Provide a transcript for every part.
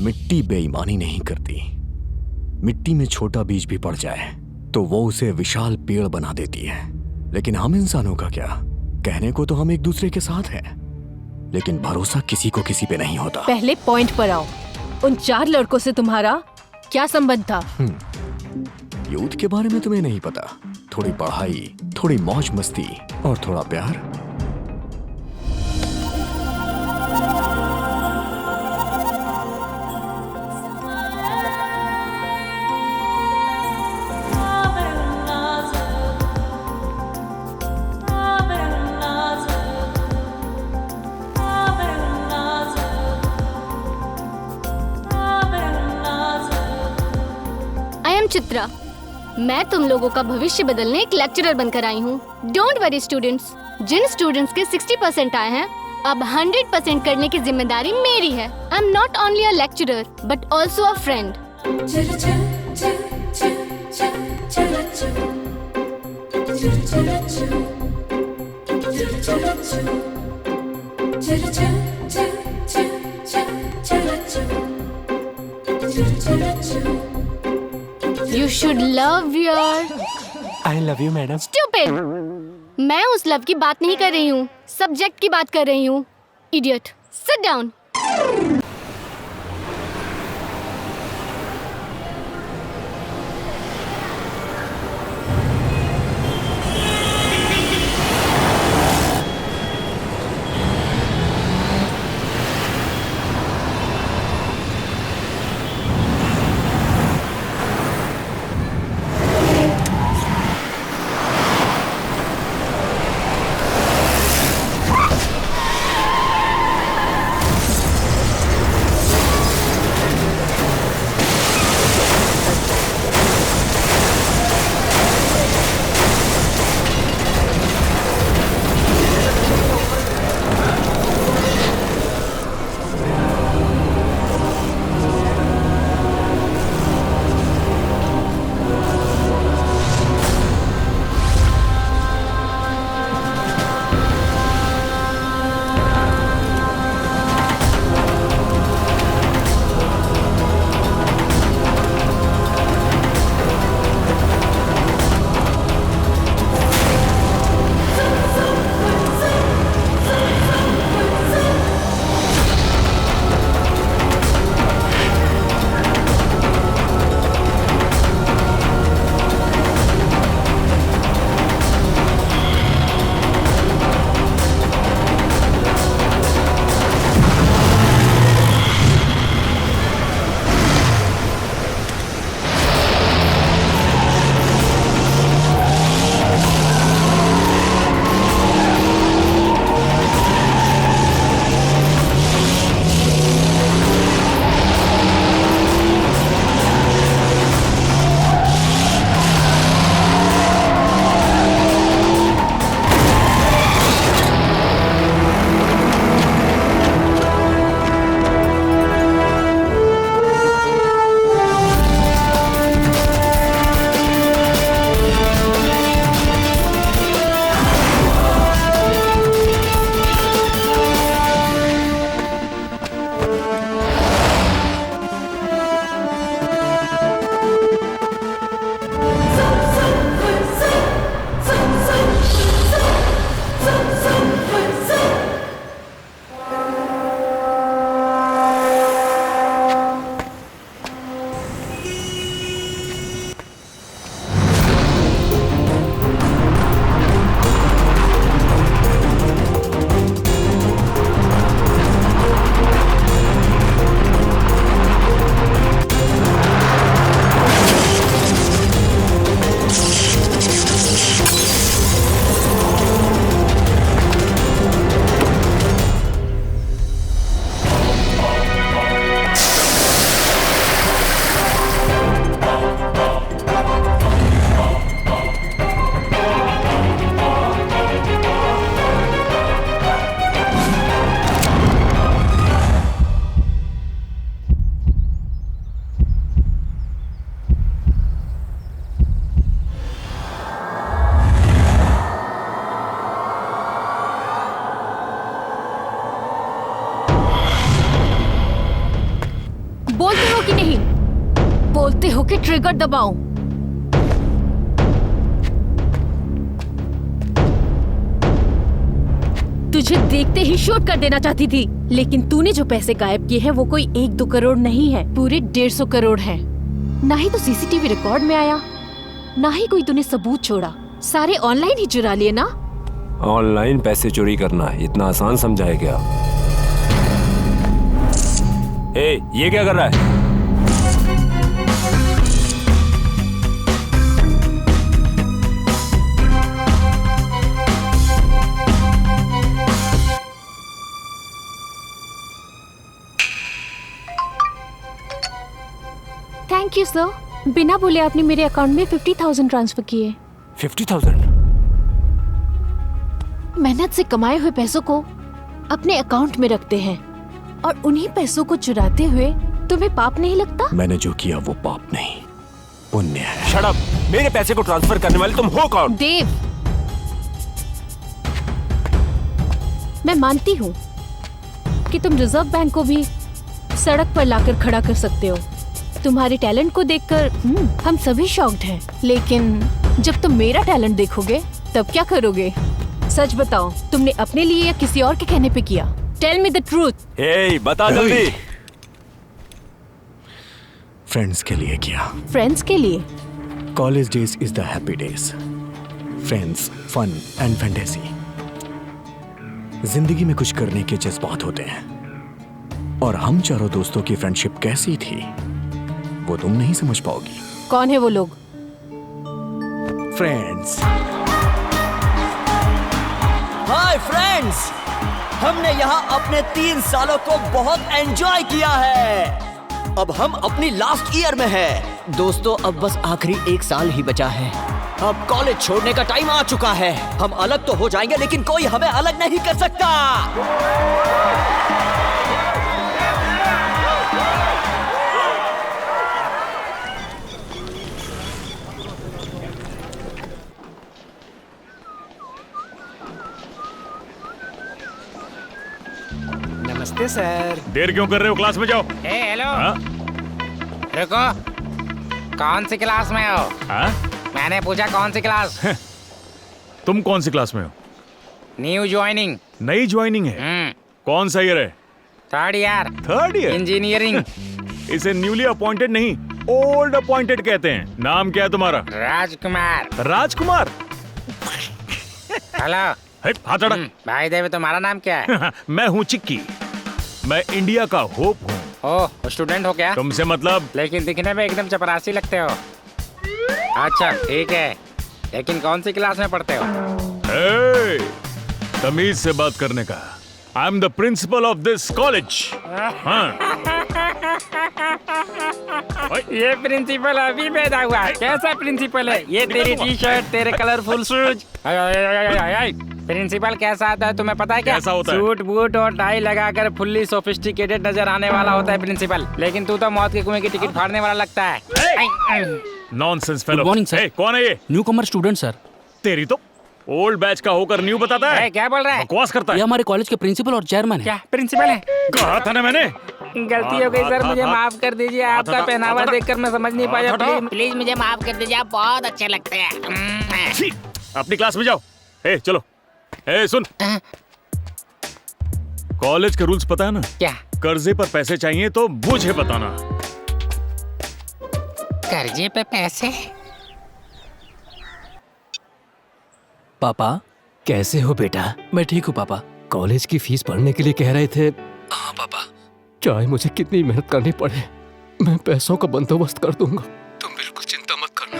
मिट्टी बेईमानी नहीं करती। मिट्टी में छोटा बीज भी पड़ जाए तो वो उसे विशाल पेड़ बना देती है। लेकिन हम इंसानों का क्या? कहने को तो हम एक दूसरे के साथ हैं, लेकिन भरोसा किसी को किसी पे नहीं होता। पहले पॉइंट पर आओ। उन 4 लड़कों से तुम्हारा क्या संबंध था? यूथ के बारे में तुम्हें नहीं पता? थोड़ी पढ़ाई, थोड़ी मौज मस्ती और थोड़ा प्यार। चित्रा, मैं तुम लोगों का भविष्य बदलने एक लेक्चरर बनकर आई हूँ। डोंट वरी स्टूडेंट्स, जिन स्टूडेंट्स के 60% आए हैं, अब 100% करने की जिम्मेदारी मेरी है। I am not only a lecturer but also a friend. You should love your... I love you, madam. Stupid! मैं उस लव की बात नहीं कर रही हूँ, सब्जेक्ट की बात कर रही हूँ। Idiot! Sit down. बोलते हो कि नहीं? बोलते हो कि ट्रिगर दबाओ? तुझे देखते ही शूट कर देना चाहती थी, लेकिन तूने जो पैसे गायब किए हैं वो कोई 1-2 करोड़ नहीं है, पूरे 150 करोड़ है। ना ही तो सीसीटीवी रिकॉर्ड में आया, ना ही कोई तूने सबूत छोड़ा। सारे ऑनलाइन ही चुरा लिए ना? ऑनलाइन पैसे चोरी करना इतना आसान समझा है क्या? ये क्या कर रहा है? Thank you sir. बिना बोले आपने मेरे अकाउंट में 50,000 ट्रांसफर किए। 50,000? मेहनत से कमाए हुए पैसों को अपने अकाउंट में रखते हैं और उन्हीं पैसों को चुराते हुए तुम्हें पाप नहीं लगता? मैंने जो किया वो पाप नहीं, पुण्य है। Shut up! मेरे पैसे को ट्रांसफर करने वाले तुम हो कौन? देव, मैं मानती हूँ कि तुम रिजर्व बैंक को भी सड़क पर लाकर खड़ा कर सकते हो। तुम्हारे टैलेंट को देखकर हम सभी शॉक्ड हैं। लेकिन जब तुम मेरा टैलेंट देखोगे तब क्या करोगे? सच बताओ, तुमने अपने लिए या किसी और के कहने पे किया? Tell me the truth. बता जल्दी। फ्रेंड्स के लिए किया। फ्रेंड्स के लिए? College days is the happy days. Friends, fun and fantasy. जिंदगी में कुछ करने के जज्बात होते हैं, और हम चारों दोस्तों की फ्रेंडशिप कैसी थी वो तुम नहीं समझ पाओगी। कौन है वो लोग? फ्रेंड्स। हाय फ्रेंड्स, हमने यहाँ अपने 3 सालों को बहुत एंजॉय किया है। अब हम अपनी लास्ट ईयर में हैं। दोस्तों, अब बस आखिरी 1 साल ही बचा है। अब कॉलेज छोड़ने का टाइम आ चुका है। हम अलग तो हो जाएंगे, लेकिन कोई हमें अलग नहीं कर सकता। नमस्ते सर। देर क्यों कर रहे हो? क्लास में जाओ। हेलो। हाँ? रुको, कौन सी क्लास में हो? हाँ? मैंने पूछा कौन सी क्लास? तुम कौन सी क्लास में हो? New joining. नई ज्वाइनिंग है? कौन सा ईयर है? 3rd year. 3rd year? Engineering. इसे न्यूली अपॉइंटेड नहीं, ओल्ड अपॉइंटेड कहते हैं। नाम क्या है तुम्हारा? राजकुमार। राजकुमार? हेलो। हाथ हटा। भाई देव, तुम्हारा नाम क्या है? मैं हूँ चिक्की। मैं इंडिया का होप हूँ। ओह, स्टूडेंट हो क्या? तुमसे मतलब? लेकिन दिखने में एकदम चपरासी लगते हो। अच्छा ठीक है, लेकिन कौन सी क्लास में पढ़ते हो? तमीज से बात करने का। I am the principle of this college. ये प्रिंसिपल अभी पैदा हुआ है। कैसा प्रिंसिपल है ये? तेरी टी शर्ट, तेरे कलरफुल शूज। प्रिंसिपल कैसा आता है तुम्हें पता है क्या? कैसा होता है? सूट बूट और टाई लगाकर फुल्ली सोफिस्टिकेटेड नजर आने वाला होता है प्रिंसिपल। लेकिन तू तो मौत के कुएं की टिकट फाड़ने वाला लगता है। Nonsense fellow. Good morning sir. कौन है ये? न्यू कमर स्टूडेंट सर। तेरी तो ओल्ड बैच का होकर न्यू बताता है। क्या बोल रहा है? बकवास करता ये है। हमारे कॉलेज के प्रिंसिपल और चेयरमैन है। क्या प्रिंसिपल है? कहा था ना मैंने। गलती हो गई सर, मुझे माफ कर दीजिए। आपका पहनावा देखकर मैं समझ नहीं पाया। प्लीज मुझे माफ कर दीजिए, आप बहुत अच्छे लगते हैं। छी, अपनी क्लास में जाओ। चलो। सुन, कॉलेज के रूल्स पता है ना? क्या? कर्जे पर पैसे चाहिए तो मुझे बताना। कर्जे पे पैसे? पापा कैसे हो बेटा? मैं ठीक हूँ पापा। कॉलेज की फीस भरने के लिए कह रहे थे। हाँ पापा। चाहे मुझे कितनी मेहनत करनी पड़े, मैं पैसों का बंदोबस्त कर दूंगा। तुम बिल्कुल चिंता मत करना।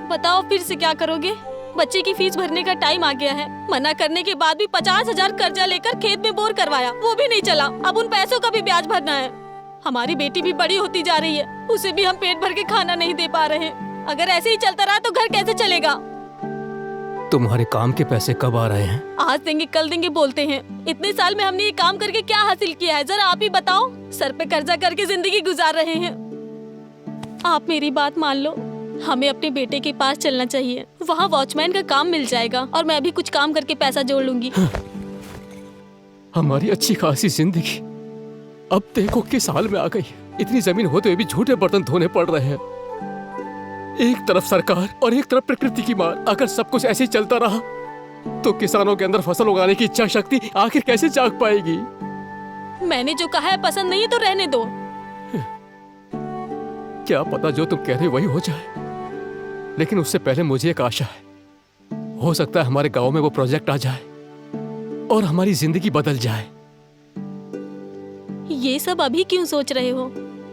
बताओ फिर से क्या करोगे? बच्चे की फीस भरने का टाइम आ गया है। मना करने के बाद भी 50,000 कर्जा लेकर खेत में बोर करवाया, वो भी नहीं चला। अब उन पैसों का भी ब्याज भरना है। हमारी बेटी भी बड़ी होती जा रही है, उसे भी हम पेट भर के खाना नहीं दे पा रहे। अगर ऐसे ही चलता रहा तो घर कैसे चलेगा? तुम्हारे काम के पैसे कब आ रहे हैं? आज देंगे कल देंगे बोलते हैं। इतने साल में हमने ये काम करके क्या हासिल किया है, जरा आप ही बताओ। सर पे कर्जा करके जिंदगी गुजार रहे हैं। आप मेरी बात मान लो, हमें अपने बेटे के पास चलना चाहिए। वहाँ वॉचमैन का काम मिल जाएगा और मैं भी कुछ काम करके पैसा जोड़ लूंगी। हमारी अच्छी खासी जिंदगी अब देखो किस हाल में आ गई। इतनी जमीन होते हुए भी झूठे बर्तन धोने पड़ रहे हैं। एक तरफ सरकार और एक तरफ प्रकृति की मार। अगर सब कुछ ऐसे ही चलता रहा तो किसानों के अंदर फसल उगाने की इच्छा शक्ति आखिर कैसे जाग पाएगी? मैंने जो कहा है पसंद नहीं है तो रहने दो। क्या पता जो तुम कह रहे हो वही हो जाए, लेकिन उससे पहले मुझे एक आशा है। हो सकता है हमारे गांव में वो प्रोजेक्ट आ जाए और हमारी जिंदगी बदल जाए। ये सब अभी क्यों सोच रहे हो?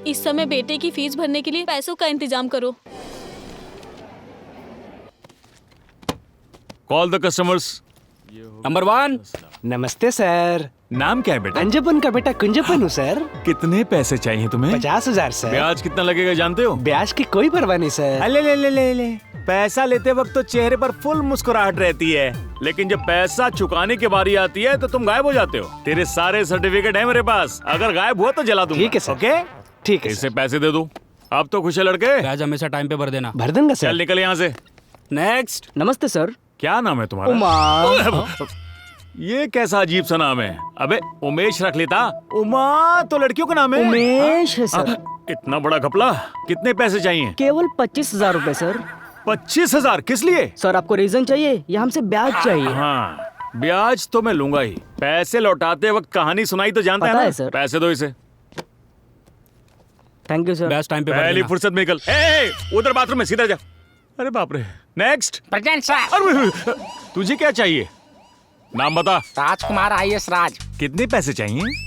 इस समय बेटे की फीस भरने के लिए पैसों का इंतजाम करो। Call the customers. नंबर 1। नमस्ते सर। नाम क्या है बेटा? अंजपन का बेटा कुंजपन हूँ सर। कितने पैसे चाहिए तुम्हें? 50,000 सर। ब्याज कितना लगेगा जानते हो? ब्याज की कोई परवाह नहीं सर। ले ले ले ले ले। पैसा लेते वक्त तो चेहरे पर फुल मुस्कुराहट रहती है, लेकिन जब पैसा चुकाने की बारी आती है तो तुम गायब हो जाते हो। तेरे सारे सर्टिफिकेट हैं मेरे पास, अगर गायब हुआ तो जला दूंगा। ठीक है सर। ओके ठीक है। इसे पैसे दे दो। अब तो खुश है लड़के। ब्याज हमेशा टाइम पे भर देना। भर दूंगा सर। चल निकल यहाँ से। नेक्स्ट। नमस्ते सर। क्या नाम है तुम्हारा? उमा। ये कैसा अजीब सा नाम है? अबे उमेश रख लेता। उमा तो लड़कियों का नाम है। उमेश है सर। इतना बड़ा घपला। कितने पैसे चाहिए? केवल 25,000 रूपए सर। 25,000 किस लिए? सर आपको रीजन चाहिए या हमसे ब्याज चाहिए? हाँ, ब्याज तो मैं लूंगा ही। पैसे लौटाते वक्त कहानी सुनाई तो जानता पता है है ना? सर। पैसे दो इसे। Thank you sir. ब्याज टाइम पे भर पहली देना। फुर्सत में निकल। उधर बाथरूम में सीधा जा। अरे बाप रे। नेक्स्ट। Present sir. अरे तुझे क्या चाहिए? नाम बता। राजकुमार IAS राज। कितने पैसे चाहिए?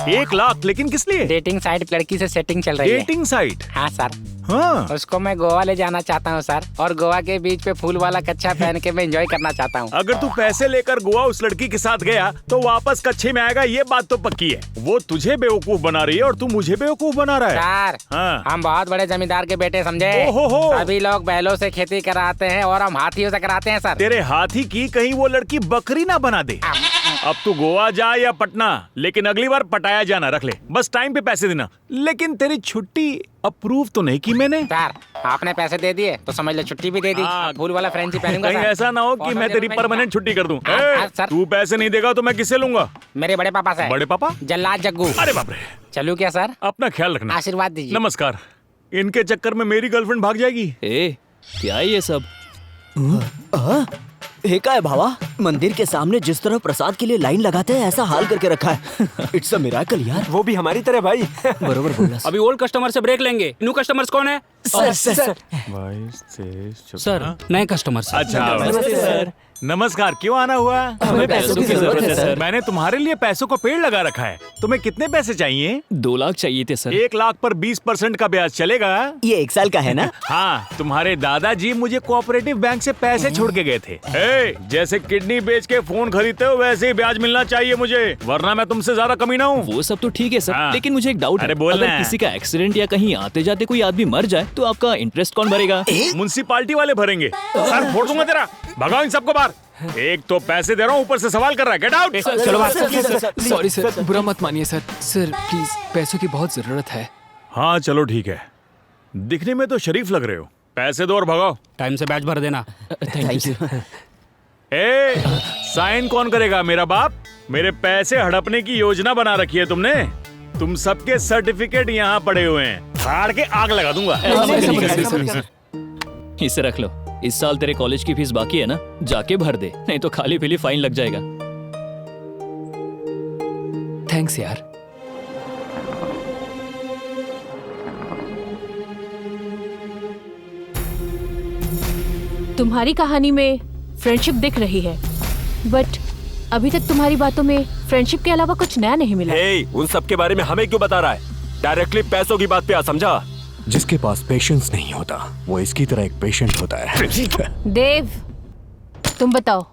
1 लाख। लेकिन किस लिए? डेटिंग साइट लड़की से सेटिंग चल रही है। Dating site? हाँ सर। हाँ। उसको मैं गोवा ले जाना चाहता हूँ सर, और गोवा के बीच पे फूल वाला कच्छा पहन के मैं एंजॉय करना चाहता हूँ। अगर तू पैसे लेकर गोवा उस लड़की के साथ गया तो वापस कच्छे में आएगा, ये बात तो पक्की है। वो तुझे बेवकूफ बना रही है और तू मुझे बेवकूफ बना रहा है। सर हाँ। हम बहुत बड़े जमींदार के बेटे समझे। ओहो। सभी लोग बैलों से खेती कराते हैं और हम हाथियों से कराते हैं सर। तेरे हाथी की कहीं वो लड़की बकरी ना बना दे। अब तू गोवा जा या पटना, लेकिन अगली बार पटाया जाना रख ले। बस टाइम पे पैसे देना। लेकिन तेरी छुट्टी अप्रूव तो नहीं की मैंने। सर आपने पैसे दे दिए तो समझ लो छुट्टी भी दे दी। फूल वाला फ्रेंची पहनूंगा कहीं सर। ऐसा ना हो कि मैं तेरी परमानेंट छुट्टी कर दूं। सर। तू पैसे नहीं देगा तो मैं किससे लूंगा? मेरे बड़े पापा से। बड़े पापा? जल्लाद जग्गू। अरे बाप रे। चलूं क्या सर? अपना ख्याल रखना। आशीर्वाद दीजिए। नमस्कार। इनके चक्कर में मेरी गर्लफ्रेंड भाग जाएगी। क्या ये सब? का है भावा? मंदिर के सामने जिस तरह प्रसाद के लिए लाइन लगाते हैं ऐसा हाल करके रखा है। इट्स अ मिरेकल यार। वो भी हमारी तरह भाई। बरोबर बोला। अभी ओल्ड कस्टमर से ब्रेक लेंगे। न्यू कस्टमर्स कौन है? सर। सर नए कस्टमर्स। अच्छा सर। नमस्कार। क्यों आना हुआ? हमें पैसों की जरूरत है सर। मैंने तुम्हारे लिए पैसों का पेड़ लगा रखा है। तुम्हें कितने पैसे चाहिए? 2 लाख चाहिए थे सर। 1 लाख पर 20% का ब्याज चलेगा? ये 1 साल का है ना? हाँ, तुम्हारे दादाजी मुझे कोऑपरेटिव बैंक से पैसे छोड़ के गए थे। जैसे किडनी बेच के फोन खरीदते हो वैसे ही ब्याज मिलना चाहिए मुझे, वरना मैं तुमसे ज्यादा कमीना हूँ। वो सब तो ठीक है सर, हाँ। लेकिन मुझे एक डाउट अरे है। बोल अगर ना। किसी का एक्सीडेंट या कहीं आते जाते कोई आदमी मर जाए तो आपका इंटरेस्ट कौन भरेगा? म्युनिसिपालिटी वाले भरेंगे। सर फोड़ दूंगा तेरा। भगाओ इन सबको बाहर। एक तो पैसे दे रहा हूँ, ऊपर से सवाल कर रहा है। Get out. चलो सॉरी सर, बुरा मत मानिए सर। सर प्लीज, पैसों की बहुत जरूरत है। हाँ चलो ठीक है। दिखने में तो शरीफ लग रहे हो। पैसे दो और भगाओ। टाइम से बैच भर देना। Thank you. साइन कौन करेगा? मेरा बाप। मेरे पैसे हड़पने की योजना बना रखी है तुमने। तुम सबके सर्टिफिकेट यहाँ पड़े हुए हैं, फाड़ के आग लगा दूंगा। इसे रख लो। इस साल तेरे कॉलेज की फीस बाकी है ना, जाके भर दे, नहीं तो खाली पीली फाइन लग जाएगा। थैंक्स यार। तुम्हारी कहानी में फ्रेंडशिप दिख रही है, बट अभी तक तुम्हारी बातों में फ्रेंडशिप के अलावा कुछ नया नहीं मिला। उन सब के बारे में हमें क्यों बता रहा है? डायरेक्टली पैसों की बात पे आ, समझा? जिसके पास पेशेंस नहीं होता वो इसकी तरह एक पेशेंट होता है। देव, तुम बताओ।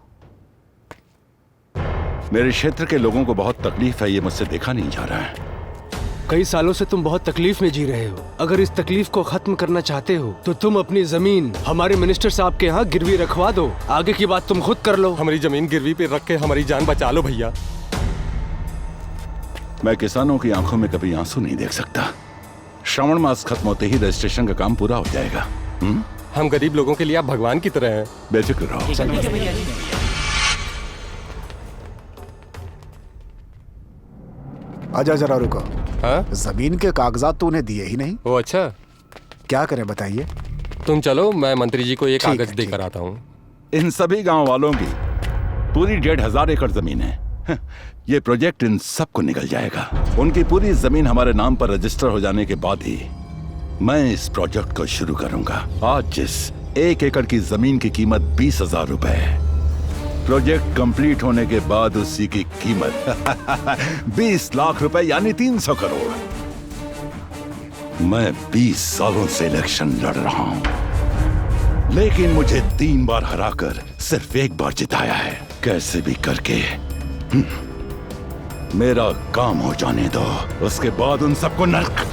मेरे क्षेत्र के लोगों को बहुत तकलीफ है, ये मुझसे देखा नहीं जा रहा है। कई सालों से तुम बहुत तकलीफ में जी रहे हो। अगर इस तकलीफ को खत्म करना चाहते हो तो तुम अपनी जमीन हमारे मिनिस्टर साहब के यहाँ गिरवी रखवा दो। आगे की बात तुम खुद कर लो। हमारी जमीन गिरवी पे रख के हमारी जान बचा लो भैया। मैं किसानों की आंखों में कभी आंसू नहीं देख सकता। श्रावण मास खत्म होते ही रजिस्ट्रेशन का काम पूरा हो जाएगा। हम गरीब लोगों के लिए आप भगवान की तरह हैं। बेफिक्र रहो। आजा जरा रुको। हाँ? जमीन के कागजात तो उन्हें दिए ही नहीं। ओ अच्छा, क्या करें बताइए। तुम चलो, मैं मंत्री जी को ये कागज देकर आता हूँ। इन सभी गांव वालों की पूरी 1,500 एकड़ जमीन है। ये प्रोजेक्ट इन सबको निकल जाएगा। उनकी पूरी जमीन हमारे नाम पर रजिस्टर हो जाने के बाद ही मैं इस प्रोजेक्ट को शुरू करूंगा। आज जिस 1 एकड़ की जमीन की कीमत 20,000 रुपए है, प्रोजेक्ट कंप्लीट होने के बाद उसी की कीमत 20 लाख रुपए यानी 300 करोड़। मैं 20 सालों से इलेक्शन लड़ रहा हूं, लेकिन मुझे 3 बार हराकर सिर्फ 1 बार जिताया है। कैसे भी करके मेरा काम हो जाने दो, उसके बाद उन सबको नर्क।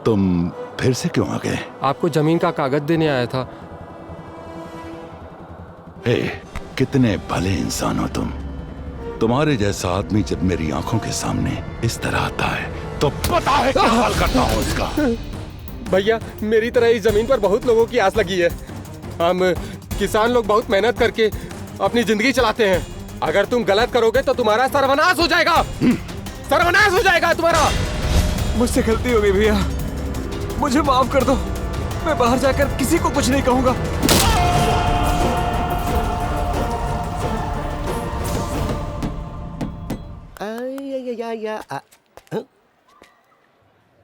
तुम फिर से क्यों आ गए? आपको जमीन का कागज देने आया था। हे, कितने भले इंसान हो तुम। तुम्हारे जैसा आदमी जब मेरी आंखों के सामने इस तरह आता है तो पता है क्या हाल करता हूं उसका। भैया, मेरी तरह इस जमीन पर बहुत लोगों की आस लगी है। हम किसान लोग बहुत मेहनत करके अपनी जिंदगी चलाते हैं। अगर तुम गलत करोगे तो तुम्हारा सर्वनाश हो जाएगा। सर्वनाश हो जाएगा तुम्हारा। मुझसे गलती हो गई भैया, मुझे माफ कर दो। मैं बाहर जाकर किसी को कुछ नहीं कहूंगा।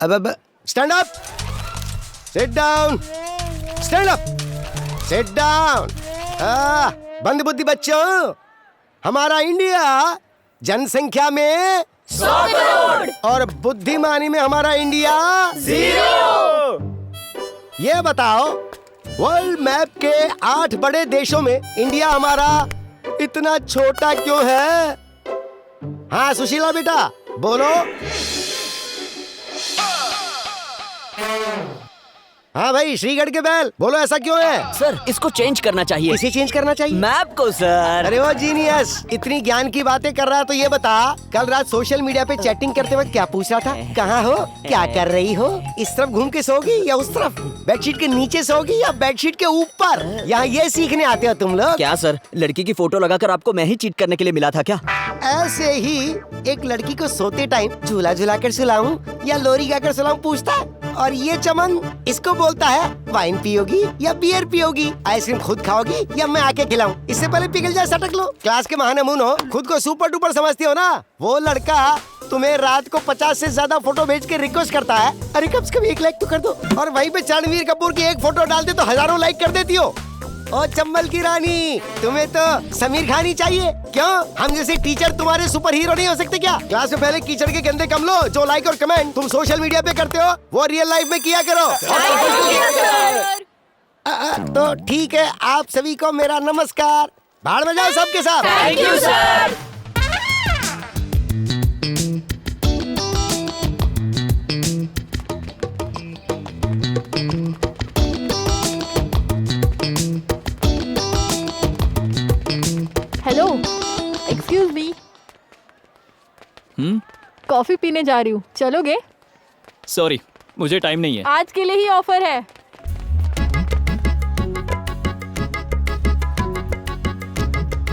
अब stand up, sit down, stand up, sit down. बंद बुद्धि बच्चों, हमारा इंडिया जनसंख्या में 100 करोड़ और बुद्धिमानी में हमारा इंडिया 0। ये बताओ, वर्ल्ड मैप के 8 बड़े देशों में इंडिया हमारा इतना छोटा क्यों है? हाँ सुशीला बेटा बोलो। हाँ भाई श्रीगढ़ के बैल बोलो, ऐसा क्यों है? सर इसको चेंज करना चाहिए। इसे चेंज करना चाहिए? मैप को सर। अरे वो जीनियस, इतनी ज्ञान की बातें कर रहा है तो ये बता, कल रात सोशल मीडिया पे चैटिंग करते वक्त क्या पूछ रहा था? कहाँ हो, क्या कर रही हो, इस तरफ घूम के सोगी या उस तरफ, बेडशीट के नीचे सोगी या बेडशीट के ऊपर? यहाँ ये सीखने आते हो तुम लोग? क्या सर, लड़की की फोटो लगाकर आपको मैं ही चीट करने के लिए मिला था क्या? ऐसे ही एक लड़की को सोते टाइम झूला झूला कर सुलाऊं या लोरी गाकर सुलाऊं पूछता है, और ये चमन इसको बोलता है वाइन पियोगी या बियर पियोगी, आइसक्रीम खुद खाओगी या मैं आके खिलाऊं? इससे पहले पिघल जाए सटक लो। क्लास के महान मुन हो, खुद को सुपर डुपर समझती हो ना? वो लड़का तुम्हें रात को 50 से ज्यादा फोटो भेज के रिक्वेस्ट करता है, अरे कम से कम 1 लाइक तो कर दो, और वहीं पे रणवीर कपूर की एक फोटो डाल दे तो हजारों लाइक कर देती हो। ओ चंबल की रानी, तुम्हें तो समीर खान ही चाहिए। क्यों, हम जैसे टीचर तुम्हारे सुपर हीरो नहीं हो सकते क्या? क्लास में पहले कीचड़ के गंदे कम लो, जो लाइक और कमेंट तुम सोशल मीडिया पे करते हो वो रियल लाइफ में किया करो। तो ठीक है, आप सभी को मेरा नमस्कार। बाहर में जाओ सबके साथ। Thank you sir. Hello, excuse me. Coffee पीने जा रही हूँ, चलोगे? सॉरी, मुझे टाइम नहीं है। आज के लिए ही ऑफर है।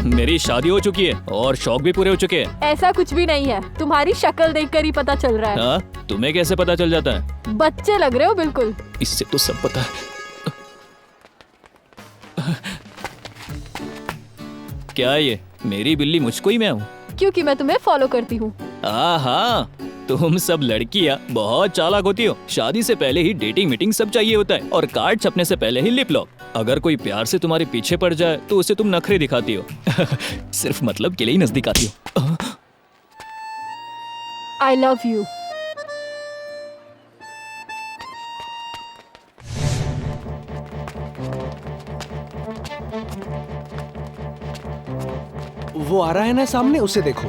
मेरी शादी हो चुकी है और शौक भी पूरे हो चुके हैं। ऐसा कुछ भी नहीं है, तुम्हारी शक्ल देखकर ही पता चल रहा है। हाँ, तुम्हें कैसे पता चल जाता है? बच्चे लग रहे हो बिल्कुल। इससे तो सब पता है। क्या ये मेरी बिल्ली मुझको ही मैं हूँ? क्योंकि मैं तुम्हें फॉलो करती हूँ। हाँ, तुम सब लड़कियाँ बहुत चालाक होती हो। शादी से पहले ही डेटिंग मीटिंग सब चाहिए होता है, और कार्ड छपने से पहले ही लिप लॉक। अगर कोई प्यार से तुम्हारे पीछे पड़ जाए तो उसे तुम नखरे दिखाती हो। सिर्फ मतलब के लिए ही नजदीक आती हो। I love you. वो आ रहा है ना सामने, उसे देखो।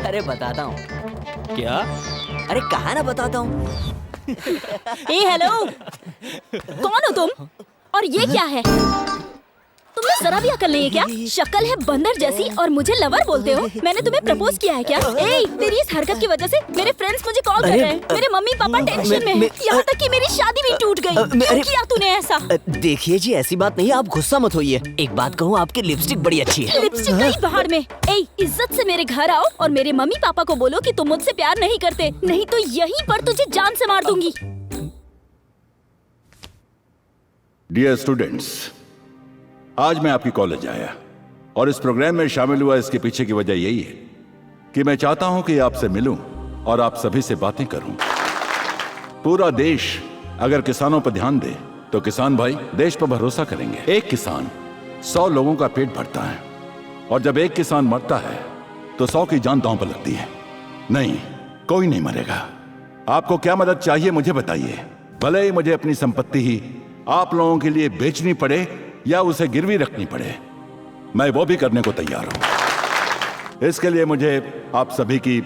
अरे बताता हूँ। क्या? अरे कहा ना बताता हूँ। ए हेलो, कौन हो तुम? और ये क्या है? तुमने तुम्हें जरा भी अकल नहीं है क्या? शक्ल है बंदर जैसी और मुझे लवर बोलते हो? मैंने तुम्हें प्रपोज किया है क्या? ए, तेरी इस हरकत की वजह से मेरे फ्रेंड्स मुझे कॉल कर रहे हैं। मेरे मम्मी पापा टेंशन में हैं। यहाँ तक कि मेरी शादी भी टूट गई। क्यों किया तूने ऐसा? देखिए जी, ऐसी बात नहीं, आप गुस्सा मत होइए। एक बात कहूँ, आपकी लिपस्टिक बड़ी अच्छी है। लिपस्टिक गई बाहर में। ए, इज्जत से मेरे घर आओ और मेरे मम्मी पापा को बोलो कि तुम मुझसे प्यार नहीं करते, नहीं तो यहीं पर तुझे जान से मार दूंगी। डियर स्टूडेंट्स, आज मैं आपकी कॉलेज आया और इस प्रोग्राम में शामिल हुआ। इसके पीछे की वजह यही है कि मैं चाहता हूं कि आपसे मिलूं और आप सभी से बातें करूं। पूरा देश अगर किसानों पर ध्यान दे तो किसान भाई देश पर भरोसा करेंगे। एक किसान 100 लोगों का पेट भरता है और जब एक किसान मरता है तो 100 की जान दांव पर लगती है। नहीं, कोई नहीं मरेगा। आपको क्या मदद चाहिए मुझे बताइए। भले ही मुझे अपनी संपत्ति ही आप लोगों के लिए बेचनी पड़े या उसे गिरवी रखनी पड़े, मैं वो भी करने को तैयार हूं। इसके लिए मुझे आप सभी की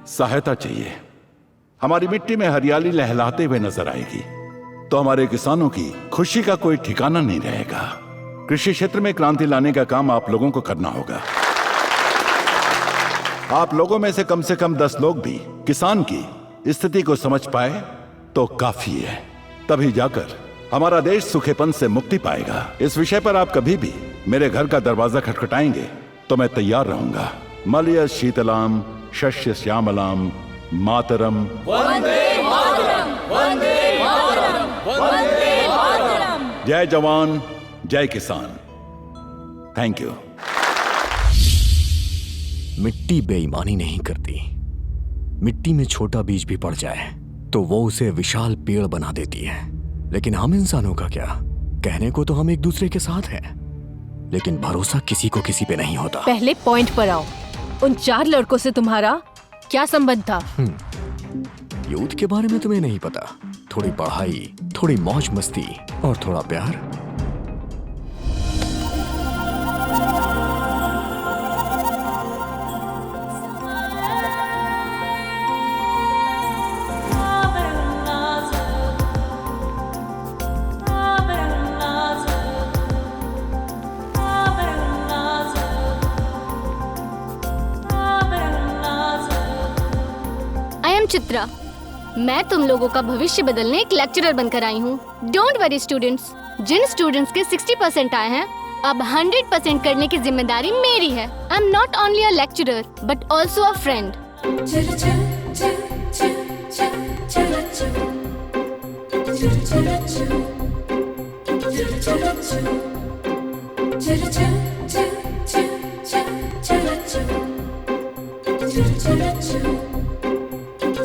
सहायता चाहिए। हमारी मिट्टी में हरियाली लहलाते हुए नजर आएगी तो हमारे किसानों की खुशी का कोई ठिकाना नहीं रहेगा। कृषि क्षेत्र में क्रांति लाने का काम आप लोगों को करना होगा। आप लोगों में से कम 10 लोग भी किसान की स्थिति को समझ पाए तो काफी है। तभी जाकर हमारा देश सूखेपन से मुक्ति पाएगा। इस विषय पर आप कभी भी मेरे घर का दरवाजा खटखटाएंगे तो मैं तैयार रहूंगा। मलय शीतलाम शस्य श्यामलाम मातरम वंदे मातरम, वंदे मातरम, वंदे मातरम। जय जवान जय किसान। Thank you. मिट्टी बेईमानी नहीं करती। मिट्टी में छोटा बीज भी पड़ जाए तो वो उसे विशाल पेड़ बना देती है। लेकिन हम इंसानों का क्या? कहने को तो हम एक दूसरे के साथ हैं, लेकिन भरोसा किसी को किसी पे नहीं होता। पहले पॉइंट पर आओ। उन 4 लड़कों से तुम्हारा क्या संबंध था? यूथ के बारे में तुम्हें नहीं पता। थोड़ी पढ़ाई, थोड़ी मौज मस्ती और थोड़ा प्यार। चित्रा, मैं तुम लोगों का भविष्य बदलने एक लेक्चरर बनकर आई हूँ। डोंट वरी स्टूडेंट्स, जिन स्टूडेंट्स के 60% आए हैं, अब 100% करने की जिम्मेदारी मेरी है। I am not only a lecturer but also a friend.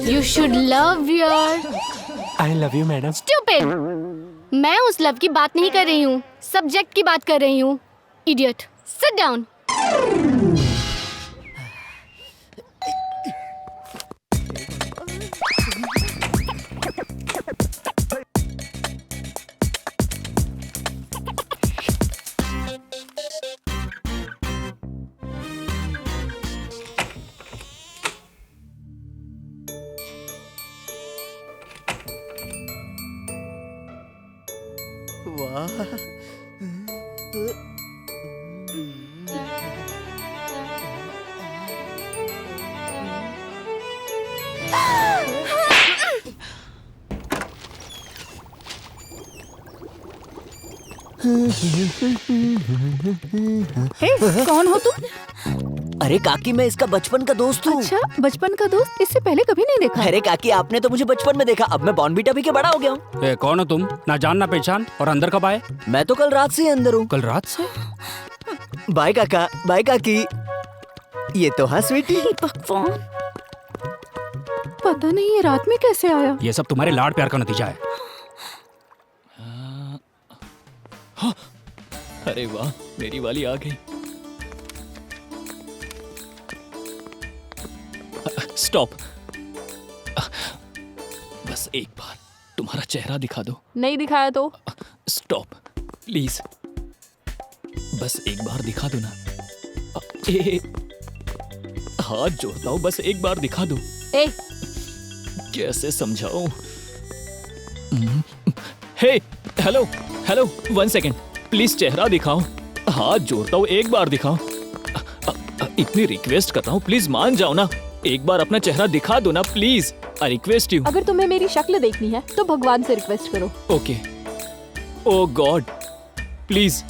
You should love your... I love you, madam. Stupid! मैं उस लव की बात नहीं कर रही हूँ, सब्जेक्ट की बात कर रही हूँ। Idiot! Sit down! कौन हो तुम? अरे काकी, मैं इसका बचपन का दोस्त हूँ। अच्छा, बचपन का दोस्त? इससे पहले कभी नहीं देखा। अरे काकी, आपने तो मुझे बचपन में देखा, अब मैं बॉर्नवीटा पी के बड़ा हो गया हूँ। कौन हो तुम? ना जान ना पहचान, और अंदर कब आए? मैं तो कल रात से ही अंदर हूँ। कल रात से? बाय काका, बाय काकी। ये तो हाँ स्वीटी। पता नहीं ये रात में कैसे आया। ये सब तुम्हारे लाड प्यार का नतीजा है। अरे वाह, मेरी वाली आ गई। स्टॉप। बस एक बार तुम्हारा चेहरा दिखा दो। नहीं दिखाया तो? स्टॉप प्लीज, बस एक बार दिखा दो ना। हाथ जोड़ता हूँ, बस एक बार दिखा दो। कैसे समझाऊं? हे, हेलो हेलो, 1 सेकेंड प्लीज, चेहरा दिखाओ। हाथ जोड़ता हूँ, एक बार दिखाओ। इतनी रिक्वेस्ट कर रहा हूँ, प्लीज मान जाओ ना। एक बार अपना चेहरा दिखा दो ना प्लीज। I request you. अगर तुम्हें मेरी शक्ल देखनी है तो भगवान से रिक्वेस्ट करो। Okay. Oh God, please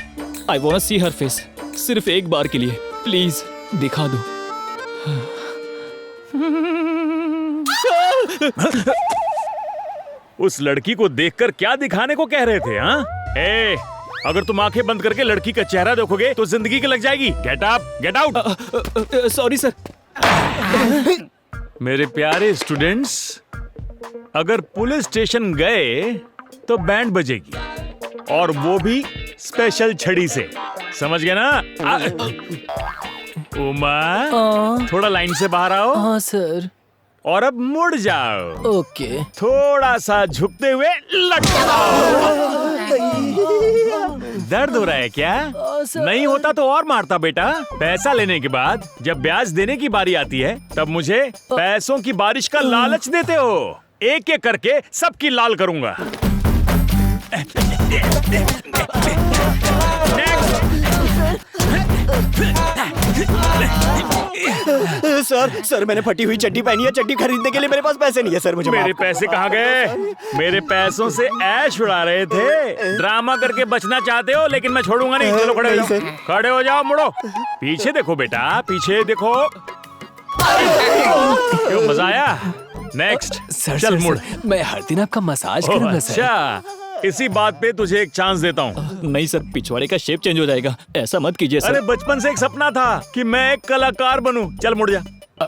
I want to see her face. सिर्फ एक बार के लिए प्लीज दिखा दो। उस लड़की को देखकर क्या दिखाने को कह रहे थे? हाँ, ए, अगर तुम आंखें बंद करके लड़की का चेहरा देखोगे तो जिंदगी की लग जाएगी। Get up, get out. Sorry sir. मेरे प्यारे स्टूडेंट्स, अगर पुलिस स्टेशन गए तो बैंड बजेगी, और वो भी स्पेशल छड़ी से। समझ गए ना? उमा, थोड़ा लाइन से बाहर आओ। हाँ सर। और अब मुड़ जाओ। ओके। थोड़ा सा झुकते हुए लटकाओ। दर्द हो रहा है क्या? नहीं होता तो और मारता बेटा। पैसा लेने के बाद जब ब्याज देने की बारी आती है तब मुझे पैसों की बारिश का लालच देते हो। एक एक करके सबकी लाल करूंगा। सर मैंने फटी हुई चड्डी पहनी है। चड्डी खरीदने के लिए मेरे पास पैसे नहीं है सर। मुझे मेरे पैसे कहाँ गए? मेरे पैसों से ऐश उड़ा रहे थे। ड्रामा करके बचना चाहते हो, लेकिन मैं छोड़ूंगा नहीं। चलो खड़े हो जाओ, खड़े हो जाओ, मुड़ो। पीछे देखो बेटा, पीछे देखो। क्यों, मजा आया? नेक्स्ट। चल मुड़। मैं हर दिन आपका मसाज करूंगा सर। अच्छा, इसी बात पे तुझे एक चांस देता हूँ। नहीं सर, पिछवाड़े का शेप चेंज हो जाएगा, ऐसा मत कीजिए सर। अरे बचपन से एक सपना था कि मैं एक कलाकार बनूं। चल मुड़ जा,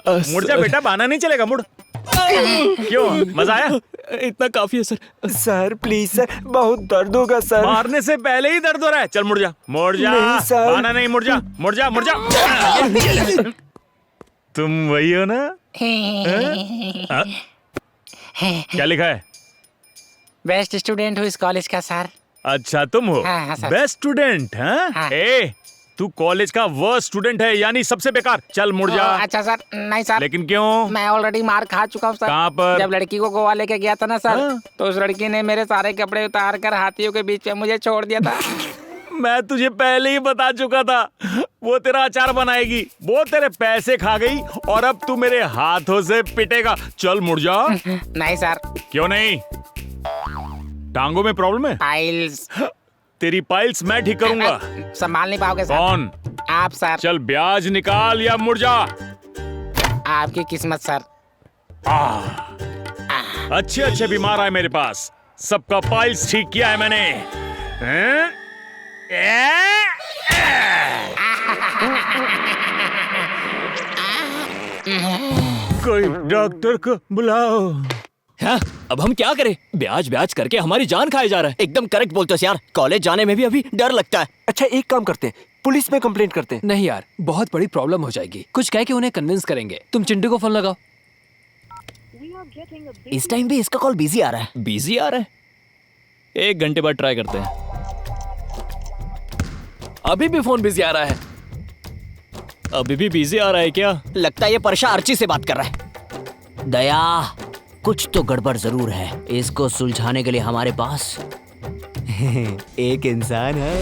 मुड़ जा बेटा, बहाना नहीं चलेगा, मुड़। क्यों, मजा आया? इतना काफी है सर। सर प्लीज सर, बहुत दर्द होगा सर। मारने से पहले ही दर्द हो रहा है। चल मुड़ जा, मुड़ जा। बहाना नहीं, मुड़ जा, मुड़ जा, मुड़ जा। तुम वही हो ना? क्या लिखा है? बेस्ट स्टूडेंट हूँ इस कॉलेज का सर। अच्छा, तुम हो हाँ, सर। Best student? हाँ? ए, तू कॉलेज का वर्स्ट स्टूडेंट है, यानी सबसे बेकार। चल मुड़ जा। अच्छा सर। नहीं सर। लेकिन क्यों? मैं ऑलरेडी मार खा चुका हूँ सर। कहाँ पर? जब लड़की को गोवा लेके गया था ना सर, तो उस लड़की ने मेरे सारे कपड़े उतार कर हाथियों के बीच में मुझे छोड़ दिया था। मैं तुझे पहले ही बता चुका था, वो तेरा अचार बनाएगी। वो तेरे पैसे खा गई और अब तू मेरे हाथों से पिटेगा। चल मुड़ जा। नहीं सर। क्यों नहीं? टांगों में प्रॉब्लम है? पाइल्स। तेरी पाइल्स मैं ठीक करूंगा। संभाल नहीं पाओगे सर। कौन? आप सर। चल ब्याज निकाल या मुड़ जा। आपकी किस्मत सर। अच्छे अच्छे बीमार आए मेरे पास, सबका पाइल्स ठीक किया है मैंने। कोई डॉक्टर को बुलाओ। हाँ, अब हम क्या करें? ब्याज ब्याज करके हमारी जान खाए जा रहा है। एकदम करेक्ट बोलते हो यार। कॉलेज जाने में भी अभी डर लगता है। अच्छा, एक काम करते हैं, पुलिस में कंप्लेंट करते हैं। नहीं यार, बहुत बड़ी प्रॉब्लम हो जाएगी। कुछ कह के उन्हें कन्विंस करेंगे। तुम चिंटू को फोन लगाओ। इस टाइम भी इसका कॉल बिजी आ रहा है। बिजी आ रहा है? 1 घंटे बाद ट्राई करते हैं। अभी भी फोन बिजी आ रहा है। अभी भी बिजी आ रहा है क्या? लगता है ये परशा अर्ची से बात कर रहा है। दया, कुछ तो गड़बड़ जरूर है। इसको सुलझाने के लिए हमारे पास एक इंसान है।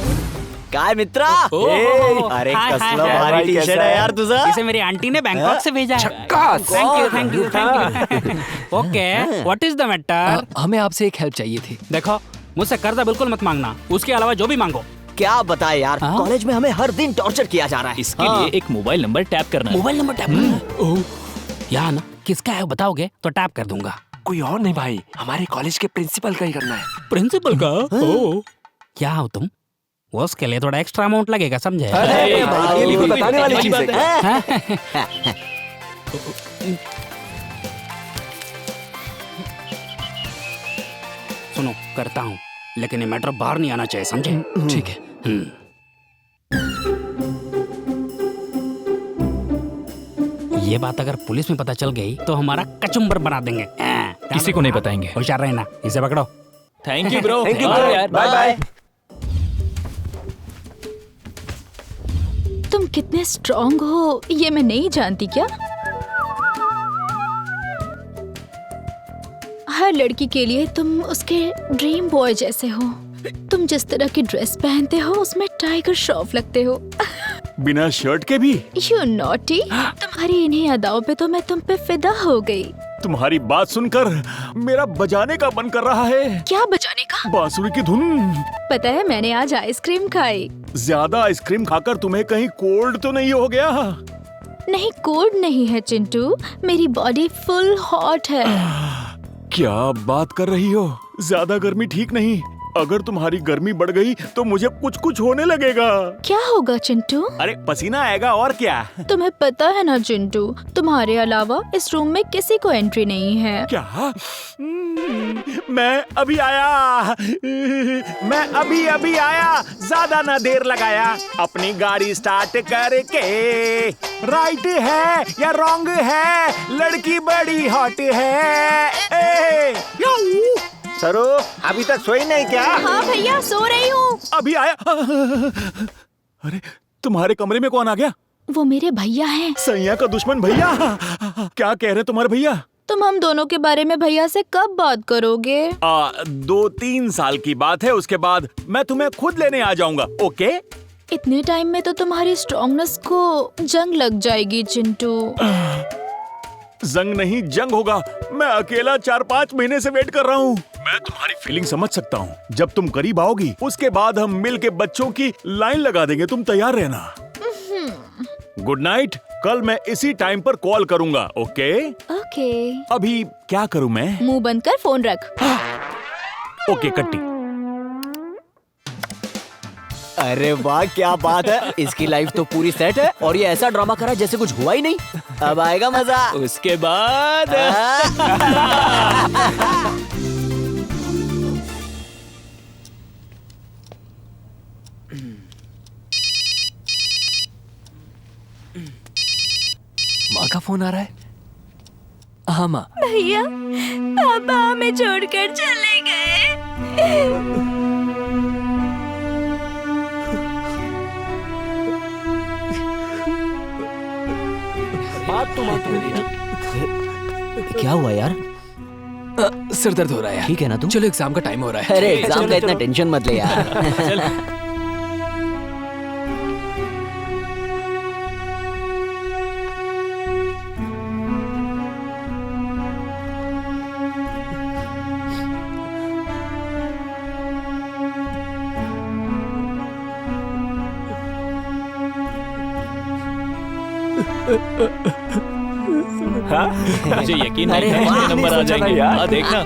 काय मित्रा? अरे कसला भारी टी शर्ट है यार तुझा। इसे मेरी आंटी ने बैंकॉक से भेजा है। Thank you. Okay, what is the matter? हमें आपसे एक हेल्प चाहिए थी। देखो, मुझसे कर्जा बिल्कुल मत मांगना, उसके अलावा जो भी मांगो। क्या बताए यार, कॉलेज में हमें हर दिन टॉर्चर किया जा रहा है। इसके लिए एक मोबाइल नंबर टैप करना है। मोबाइल नंबर टैप करना है? यहाँ ना, किसका है बताओगे तो टैप कर दूंगा। कोई और नहीं भाई, हमारे कॉलेज के प्रिंसिपल का ही करना है। प्रिंसिपल का? क्या हो तुम? वो उसके लिए थोड़ा एक्स्ट्रा अमाउंट लगेगा, समझे? ये भी बताने वाली चीज है। सुनो, करता हूँ, लेकिन ये मैटर बाहर नहीं आना चाहिए, समझे? ठीक है। ये बात अगर पुलिस में पता चल गई तो हमारा कचुम्बर बना देंगे। किसी को नहीं बताएंगे। होशियार रहना, इसे पकड़ो। Thank you bro. Thank you यार, बाय बाय। तुम कितने स्ट्रॉन्ग हो ये मैं नहीं जानती क्या? हर लड़की के लिए तुम उसके ड्रीम बॉय जैसे हो। तुम जिस तरह की ड्रेस पहनते हो उसमें टाइगर श्रॉफ लगते हो। बिना शर्ट के भी? यू नॉटी, तुम्हारी इन्हीं अदाओं पे तो मैं तुम पे फिदा हो गई। तुम्हारी बात सुनकर मेरा बजाने का मन कर रहा है। क्या बजाने का? बांसुरी की धुन। पता है मैंने आज आइसक्रीम खाई। ज्यादा आइसक्रीम खाकर तुम्हें कहीं कोल्ड तो नहीं हो गया? नहीं, कोल्ड नहीं है चिंटू, मेरी बॉडी फुल हॉट है। क्या बात कर रही हो? ज्यादा गर्मी ठीक नहीं। अगर तुम्हारी गर्मी बढ़ गई तो मुझे कुछ कुछ होने लगेगा। क्या होगा चिंटू? अरे पसीना आएगा और क्या। तुम्हें पता है ना चिंटू, तुम्हारे अलावा इस रूम में किसी को एंट्री नहीं है। क्या? मैं अभी आया, मैं अभी आया, ज्यादा ना देर लगाया। अपनी गाड़ी स्टार्ट करके, राइट है या रॉन्ग है, लड़की बड़ी हॉट है। सरो अभी तक सोई नहीं क्या? हाँ भैया सो रही हूँ। अभी आया। अरे तुम्हारे कमरे में कौन आ गया? वो मेरे भैया हैं। सैया का दुश्मन भैया। क्या कह रहे तुम्हारे भैया? तुम हम दोनों के बारे में भैया से कब बात करोगे? 2-3 साल की बात है, उसके बाद मैं तुम्हें खुद लेने आ जाऊंगा। ओके? इतने टाइम में तो तुम्हारी स्ट्रॉन्गनेस को जंग लग जाएगी चिंटू। जंग नहीं जंग होगा। मैं अकेला 4-5 महीने से वेट कर रहा हूँ। मैं तुम्हारी फीलिंग समझ सकता हूँ। जब तुम करीब आओगी उसके बाद हम मिल के बच्चों की लाइन लगा देंगे। तुम तैयार रहना। Good night. कल मैं इसी टाइम पर कॉल करूँगा। ओके? ओके। अभी क्या करूँ मैं? मुंह बंद कर फोन रख। ओके कट्टी। अरे वाह क्या बात है, इसकी लाइफ तो पूरी सेट है और ये ऐसा ड्रामा करा जैसे कुछ हुआ ही नहीं। अब आएगा मजा। उसके बाद माँ का फोन आ रहा है। हाँ माँ। भैया पापा हमें छोड़कर चले गए। क्या हुआ यार? सिर दर्द हो रहा है। ठीक है ना तुम? चलो एग्जाम का टाइम हो रहा है। अरे एग्जाम का इतना टेंशन मत ले यार। मुझे यकीन नहीं है इतने नंबर आ जाएंगे। हाँ देखना।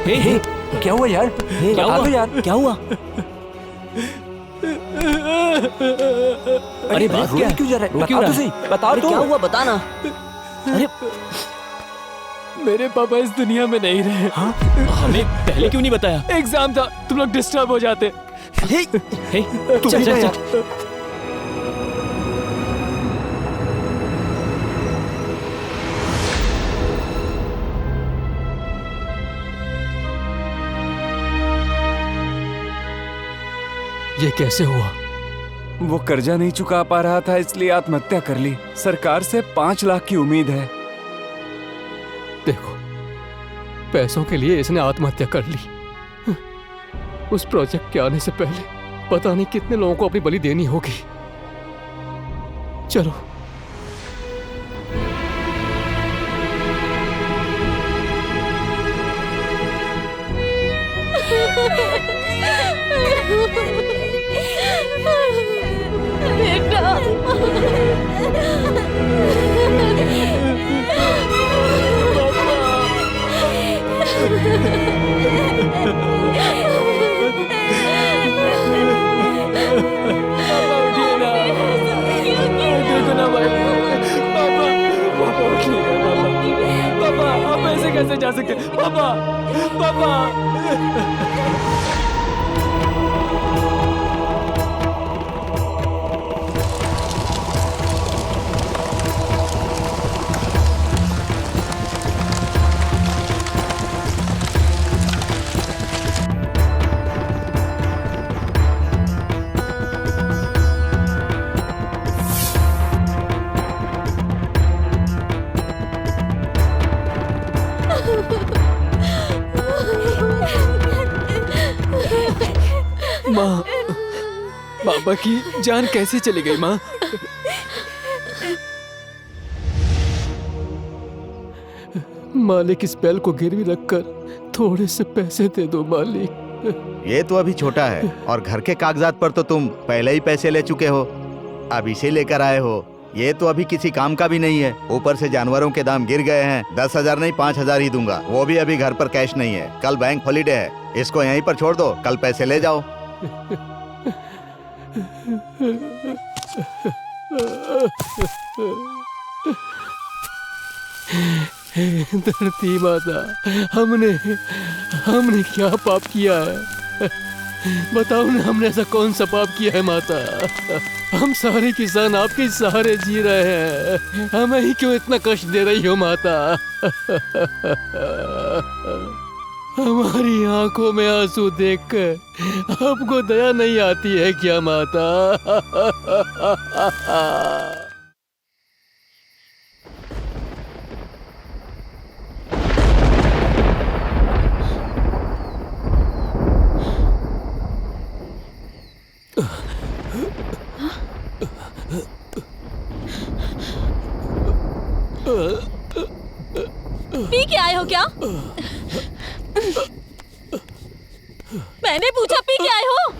हे, क्या हुआ यार? क्या हुआ यार? क्या हुआ? अरे बात क्या है? क्यों जा रहा है? क्यों बता तो सही। बताओ तो। क्या हुआ बताना। अरे मेरे पापा इस दुनिया में नहीं रहे। हाँ? हमें पहले क्यों नहीं बताया? एग्जाम था, तुम लोग डिस्टर्ब हो जाते। चल चल चल। ये कैसे हुआ? वो कर्जा नहीं चुका पा रहा था इसलिए आत्महत्या कर ली। सरकार से 5 लाख की उम्मीद है। देखो, पैसों के लिए इसने आत्महत्या कर ली। उस प्रोजेक्ट के आने से पहले पता नहीं कितने लोगों को अपनी बलि देनी होगी। चलो पापा आप ऐसे कैसे जा सकते? पापा पापा बाबा की जान कैसे चली गई माँ? मालिक, इस बैल को गिरवी रखकर थोड़े से पैसे दे दो मालिक। ये तो अभी छोटा है और घर के कागजात पर तो तुम पहले ही पैसे ले चुके हो, अब इसे लेकर आए हो। ये तो अभी किसी काम का भी नहीं है, ऊपर से जानवरों के दाम गिर गए हैं। 10,000 नहीं 5,000 ही दूंगा, वो भी अभी घर पर कैश नहीं है। कल बैंक हॉलीडे है, इसको यहीं पर छोड़ दो, कल पैसे ले जाओ। धरती माता, हमने क्या पाप किया है? बताओ ना, हमने ऐसा कौन सा पाप किया है माता? हम सारे किसान आपके सहारे जी रहे हैं, हमें ही क्यों इतना कष्ट दे रही हो माता? हमारी आंखों में आंसू देखकर आपको दया नहीं आती है क्या माता? पी के आए हो क्या? मैंने पूछा पी के आए हो?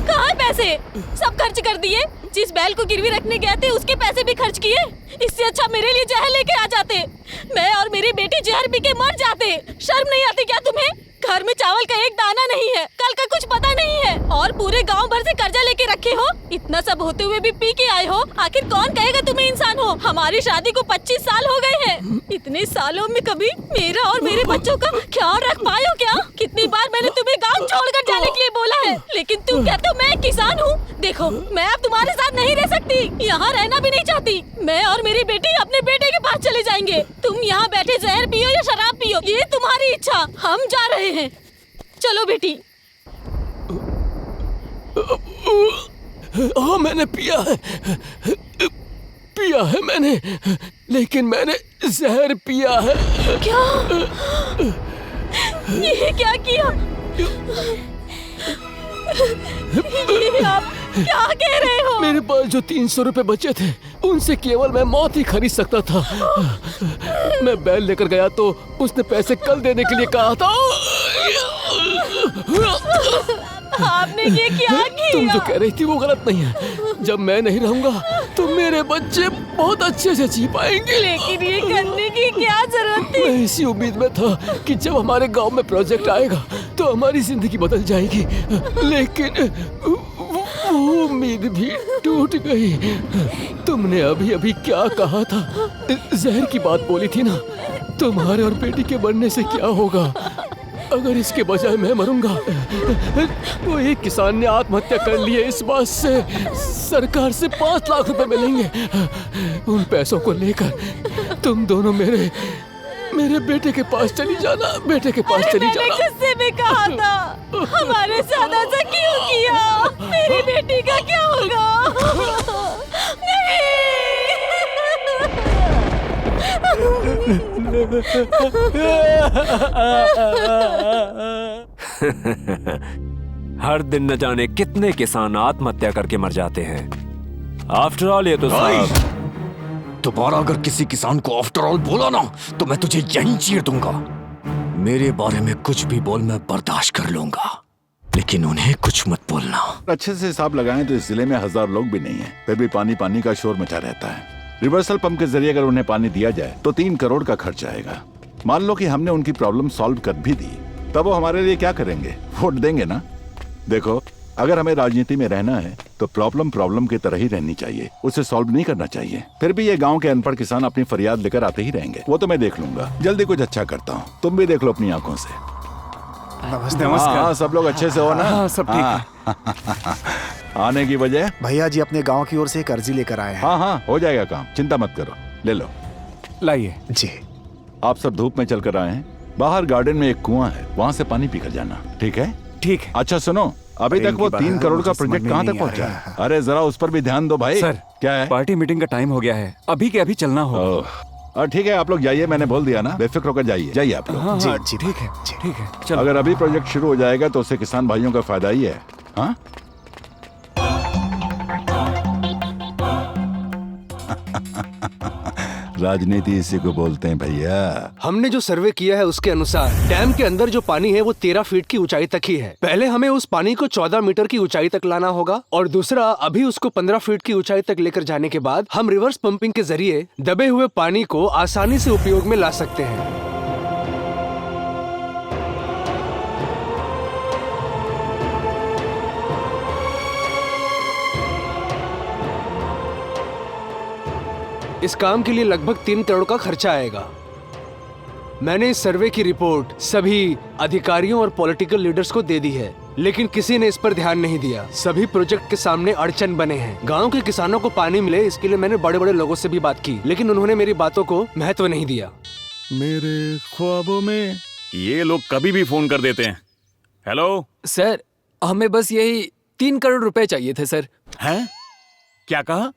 कहाँ है पैसे? सब खर्च कर दिए। जिस बैल को गिरवी रखने गए थे उसके पैसे भी खर्च किए। इससे अच्छा मेरे लिए जहर लेके आ जाते, मैं और मेरी बेटी जहर पी के मर जाते। शर्म नहीं आती क्या तुम्हें? घर में चावल का एक दाना नहीं है, कल का कुछ पता नहीं है, और पूरे गांव भर से कर्जा लेके रखे हो। इतना सब होते हुए भी पी के आए हो। आखिर कौन कहेगा तुम्हें इंसान हो? हमारी शादी को 25 साल हो गए हैं। इतने सालों में कभी मेरा और मेरे बच्चों का ख्याल रख पाए हो क्या? कितनी बार मैंने तुम्हें गाँव छोड़कर जाने के लिए बोला है, लेकिन तुम कहते हो मैं एक किसान हूँ। देखो, मैं अब तुम्हारे साथ नहीं रह सकती, यहाँ रहना भी नहीं चाहती। मैं और मेरी बेटी अपने बेटे के पास चले जाएंगे। तुम यहाँ बैठे जहर पियो या शराब पियो, ये तुम्हारी इच्छा। हम जा रहे हैं, चलो बेटी। हाँ, मैंने पिया है मैंने, लेकिन मैंने जहर पिया है। क्या? ये क्या किया? ये आप क्या कह रहे हो? मेरे पास जो 300 रुपए बचे थे, उनसे केवल मैं मौत ही खरीद सकता था। मैं बैल लेकर गया तो उसने पैसे कल देने के लिए कहा था। आपने ये क्या किया? तुम जो कह रही थी वो गलत नहीं है। जब मैं नहीं रहूंगा तो मेरे बच्चे बहुत अच्छे से जी पाएंगे। लेकिन ये करने की क्या जरूरत थी? मैं इसी उम्मीद में था कि जब हमारे गांव में प्रोजेक्ट आएगा तो हमारी जिंदगी बदल जाएगी, लेकिन वो उम्मीद भी टूट गई। तुमने अभी अभी क्या कहा था? जहर की बात बोली थी ना। तुम्हारे और बेटी के बनने से क्या होगा अगर इसके बजाय मैं मरूंगा? वो एक किसान ने आत्महत्या कर ली है, इस बात से सरकार से 5 लाख रुपए मिलेंगे। उन पैसों को लेकर तुम दोनों मेरे बेटे के पास चली जाना। बेटे के पास चली जाना। मैंने गुस्से में कहा था, हमारे साथ ऐसा क्यों किया? मेरी बेटी का क्या होगा? हर दिन न जाने कितने किसान आत्महत्या करके मर जाते हैं। आफ्टर ऑल ये तो दोबारा अगर किसी किसान को आफ्टर ऑल बोला ना तो मैं तुझे यहीं चीर दूंगा। मेरे बारे में कुछ भी बोल, मैं बर्दाश्त कर लूंगा, लेकिन उन्हें कुछ मत बोलना। अच्छे से हिसाब लगाएं तो इस जिले में 1000 लोग भी नहीं है, फिर भी पानी पानी का शोर मचा रहता है। रिवर्सल पंप के जरिए अगर उन्हें पानी दिया जाए तो 3 करोड़ का खर्च आएगा। मान लो कि हमने उनकी प्रॉब्लम सॉल्व कर भी दी, तब वो हमारे लिए क्या करेंगे? वोट देंगे ना। देखो, अगर हमें राजनीति में रहना है तो प्रॉब्लम की तरह ही रहनी चाहिए, उसे सॉल्व नहीं करना चाहिए। फिर भी ये गांव के अनपढ़ किसान अपनी फरियाद लेकर आते ही रहेंगे। वो तो मैं देख लूंगा, जल्दी कुछ अच्छा करता हूँ। तुम भी देख लो अपनी आंखों से। नमस्कार। हाँ, सब लोग अच्छे से हो ना? हाँ, सब ठीक है। आने की वजह? भैया जी अपने गांव की ओर से एक अर्जी लेकर आए हैं। हाँ, हो जाएगा काम, चिंता मत करो। ले लो, लाइए जी। आप सब धूप में चल कर आए हैं। बाहर गार्डन में एक कुआं है, वहाँ से पानी पीकर जाना, ठीक है? ठीक है। अच्छा सुनो, अभी तक वो 3 करोड़ का प्रोजेक्ट कहाँ तक पहुँचा है? अरे जरा उस पर भी ध्यान दो भाई। सर, क्या है? पार्टी मीटिंग का टाइम हो गया है, अभी के अभी चलना होगा। ठीक है, आप लोग जाइए, मैंने बोल दिया ना, बेफिक्र होकर जाइए आप लोग। हाँ, जी, ठीक है, ठीक है, चलो। अगर अभी प्रोजेक्ट शुरू हो जाएगा तो उससे किसान भाइयों का फायदा ही है। हाँ, राजनीति इसी को बोलते हैं भैया। हमने जो सर्वे किया है उसके अनुसार डैम के अंदर जो पानी है वो 13 फीट की ऊंचाई तक ही है। पहले हमें उस पानी को 14 मीटर की ऊंचाई तक लाना होगा और दूसरा अभी उसको 15 फीट की ऊंचाई तक लेकर जाने के बाद हम रिवर्स पंपिंग के जरिए दबे हुए पानी को आसानी से उपयोग में ला सकते हैं। इस काम के लिए लगभग 3 करोड़ का खर्चा आएगा। मैंने इस सर्वे की रिपोर्ट सभी अधिकारियों और पॉलिटिकल लीडर्स को दे दी है, लेकिन किसी ने इस पर ध्यान नहीं दिया। सभी प्रोजेक्ट के सामने अड़चन बने हैं। गांव के किसानों को पानी मिले इसके लिए मैंने बड़े बड़े लोगों से भी बात की, लेकिन उन्होंने मेरी बातों को महत्व नहीं दिया। मेरे ख्वाबों में ये लोग कभी भी फोन कर देते हैं। हेलो सर, हमें बस यही 3 करोड़ रुपए चाहिए थे सर। हैं? क्या कहा?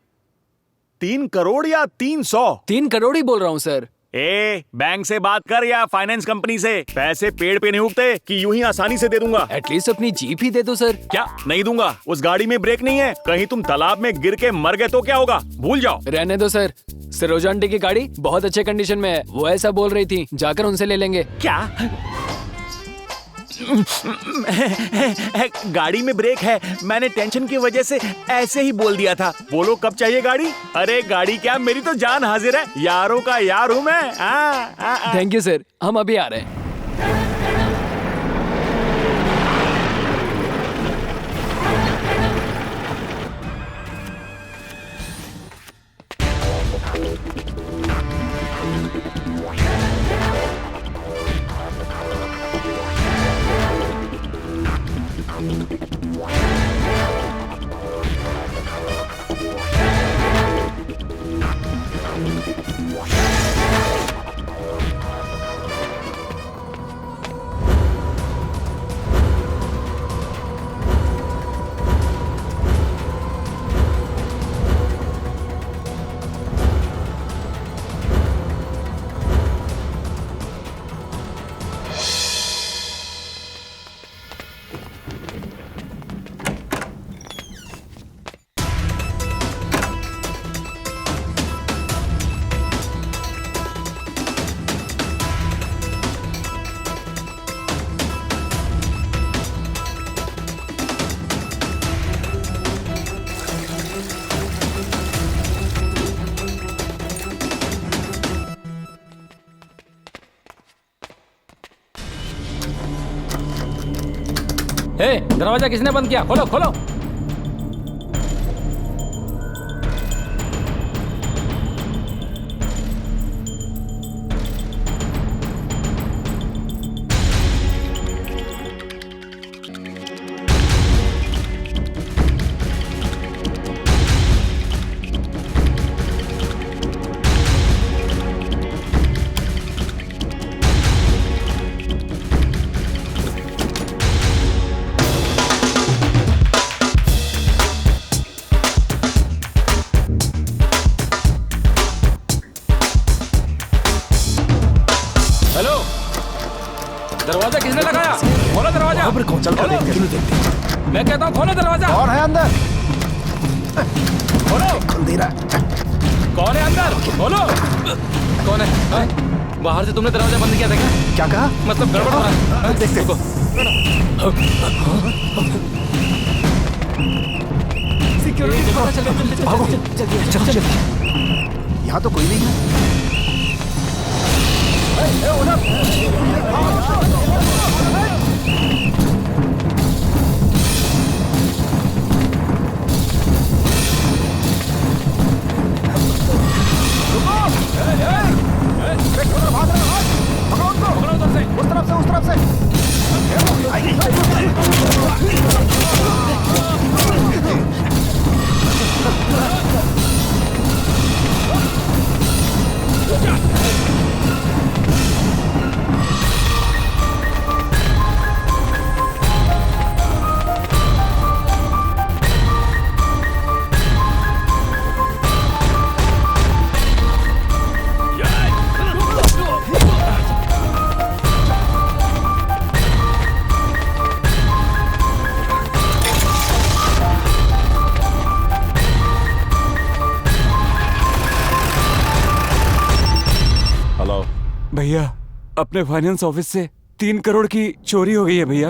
3 करोड़ या 300? 3 करोड़ ही बोल रहा हूँ सर। बैंक से बात कर या फाइनेंस कंपनी से। पैसे पेड़ पे नहीं उगते कि यूं ही आसानी से दे दूंगा। एटलीस्ट अपनी जीप ही दे दो सर। क्या नहीं दूंगा? उस गाड़ी में ब्रेक नहीं है। कहीं तुम तालाब में गिर के मर गए तो क्या होगा? भूल जाओ। रहने दो सर। सरोजा आंटी की गाड़ी बहुत अच्छे कंडीशन में है, वो ऐसा बोल रही थी। जाकर उनसे ले लेंगे। क्या? गाड़ी में ब्रेक है। मैंने टेंशन की वजह से ऐसे ही बोल दिया था। बोलो कब चाहिए गाड़ी? अरे गाड़ी क्या, मेरी तो जान हाजिर है। यारों का यार हूँ मैं। थैंक यू सर, हम अभी आ रहे हैं। दरवाजा किसने बंद किया? खोलो खोलो। दरवाजा किसने लगाया? खोलो दरवाजा। कौन चलता देखते? मैं कहता हूँ खोलो दरवाजा। कौन है अंदर? खोलो। अंधेरा। कौन है अंदर? खोलो। कौन है? बाहर से तुमने दरवाजा बंद किया था क्या? क्या कहा? मतलब गड़बड़ हो रहा है। देखते। सिक्योरिटी भागो जल्दी जल्दी। यहाँ तो कोई नहीं है। उस तरफ से भैया, अपने फाइनेंस ऑफिस से 3 करोड़ की चोरी हो गई है भैया।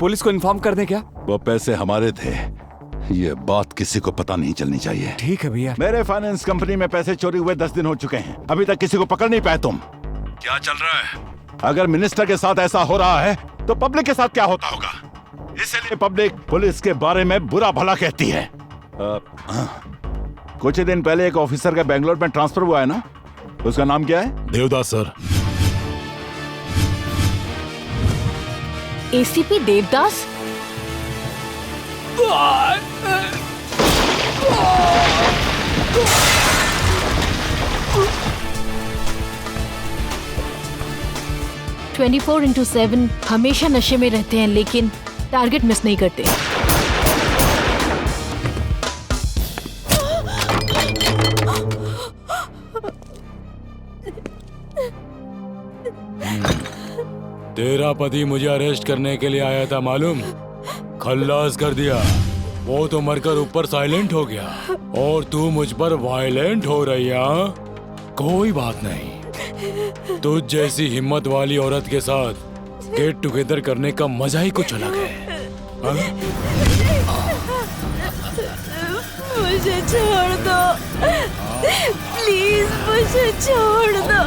पुलिस को इन्फॉर्म कर दें क्या? वो पैसे हमारे थे, ये बात किसी को पता नहीं चलनी चाहिए। ठीक है भैया। मेरे फाइनेंस कंपनी में पैसे चोरी हुए 10 दिन हो चुके हैं, अभी तक किसी को पकड़ नहीं पाए तुम। क्या चल रहा है? अगर मिनिस्टर के साथ ऐसा हो रहा है तो पब्लिक के साथ क्या होता होगा? इसलिए पब्लिक पुलिस के बारे में बुरा भला कहती है। कुछ दिन पहले एक ऑफिसर का बेंगलोर में ट्रांसफर हुआ है ना, उसका नाम क्या है? देवदास सर। एसीपी देवदास? 24/7 हमेशा नशे में रहते हैं, लेकिन टारगेट मिस नहीं करते। तेरा पति मुझे अरेस्ट करने के लिए आया था मालूम, खल्लास कर दिया। वो तो मरकर ऊपर साइलेंट हो गया और तू मुझ पर वायलेंट हो रही है। कोई बात नहीं, तुझ जैसी हिम्मत वाली औरत के साथ गेट टुगेदर करने का मजा ही कुछ अलग है। मुझे छोड़ दो, प्लीज मुझे छोड़ दो।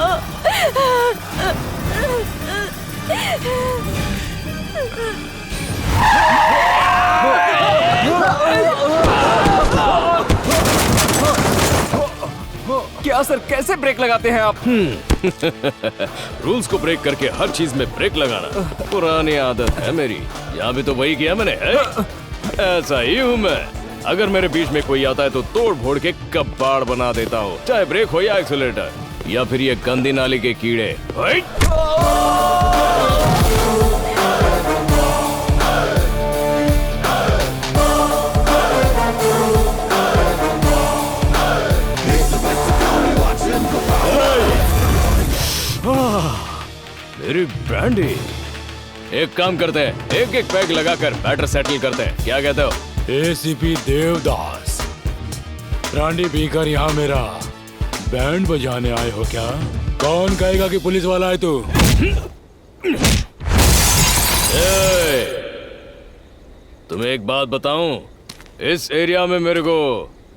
क्या सर, कैसे ब्रेक लगाते हैं आप? रूल्स को ब्रेक करके हर चीज में ब्रेक लगाना पुरानी आदत है मेरी। यहाँ भी तो वही किया मैंने है? ऐसा ही हूँ मैं। अगर मेरे बीच में कोई आता है तो तोड़ फोड़ के कबाड़ बना देता हूँ, चाहे ब्रेक हो या एक्सीलरेटर या फिर ये गंदी नाली के कीड़े। मेरी ब्रांडी, एक काम करते हैं, एक एक पैक लगाकर मैटर सेटल करते हैं, क्या कहते हो? एसीपी देवदास, ब्रांडी पीकर यहाँ मेरा बैंड बजाने आए हो क्या? कौन कहेगा कि पुलिस वाला है तू? तुम्हें एक बात बताऊं, इस एरिया में मेरे को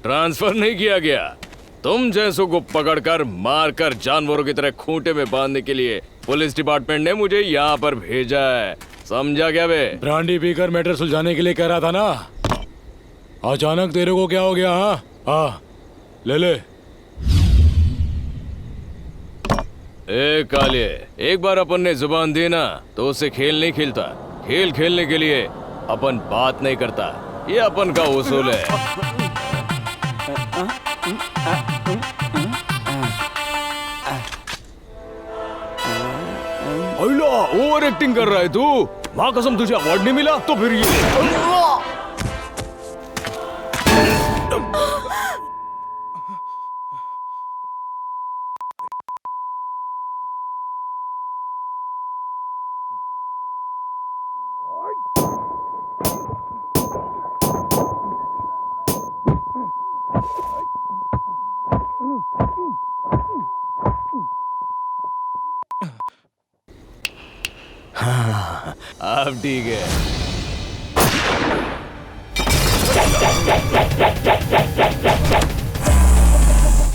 ट्रांसफर नहीं किया गया। तुम जैसों को पकड़कर मारकर जानवरों की तरह खूंटे में बांधने के लिए पुलिस डिपार्टमेंट ने मुझे यहाँ पर भेजा है, समझा क्या बे? ब्रांडी पीकर मैटर सुलझाने के लिए कह रहा था ना, अचानक तेरे को क्या हो गया? हाँ, ले ले। ए काले, एक बार अपन ने जुबान दी ना तो उससे खेल नहीं खेलता। खेल खेलने के लिए अपन बात नहीं करता, ये अपन का उसूल है। ओवर एक्टिंग कर रहा है तू। माँ कसम तुझे अवार्ड नहीं मिला तो फिर ये हाँ, अब ठीक है।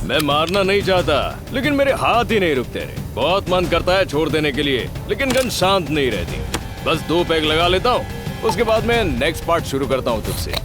मैं मारना नहीं चाहता, लेकिन मेरे हाथ ही नहीं रुकते। बहुत मन करता है छोड़ देने के लिए, लेकिन गन शांत नहीं रहती। बस 2 पैक लगा लेता हूँ, उसके बाद मैं नेक्स्ट पार्ट शुरू करता हूँ तुझसे।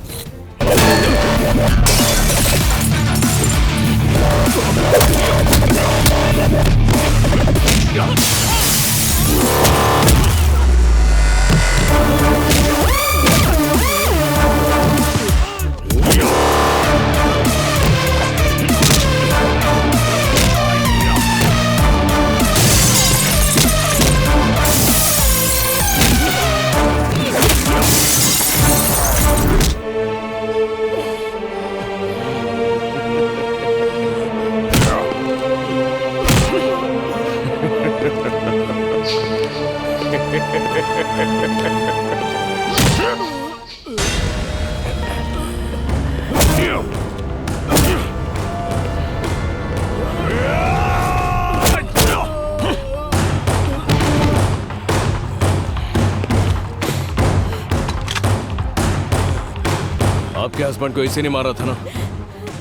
आपके हस्बैंड को इसी ने मारा था ना?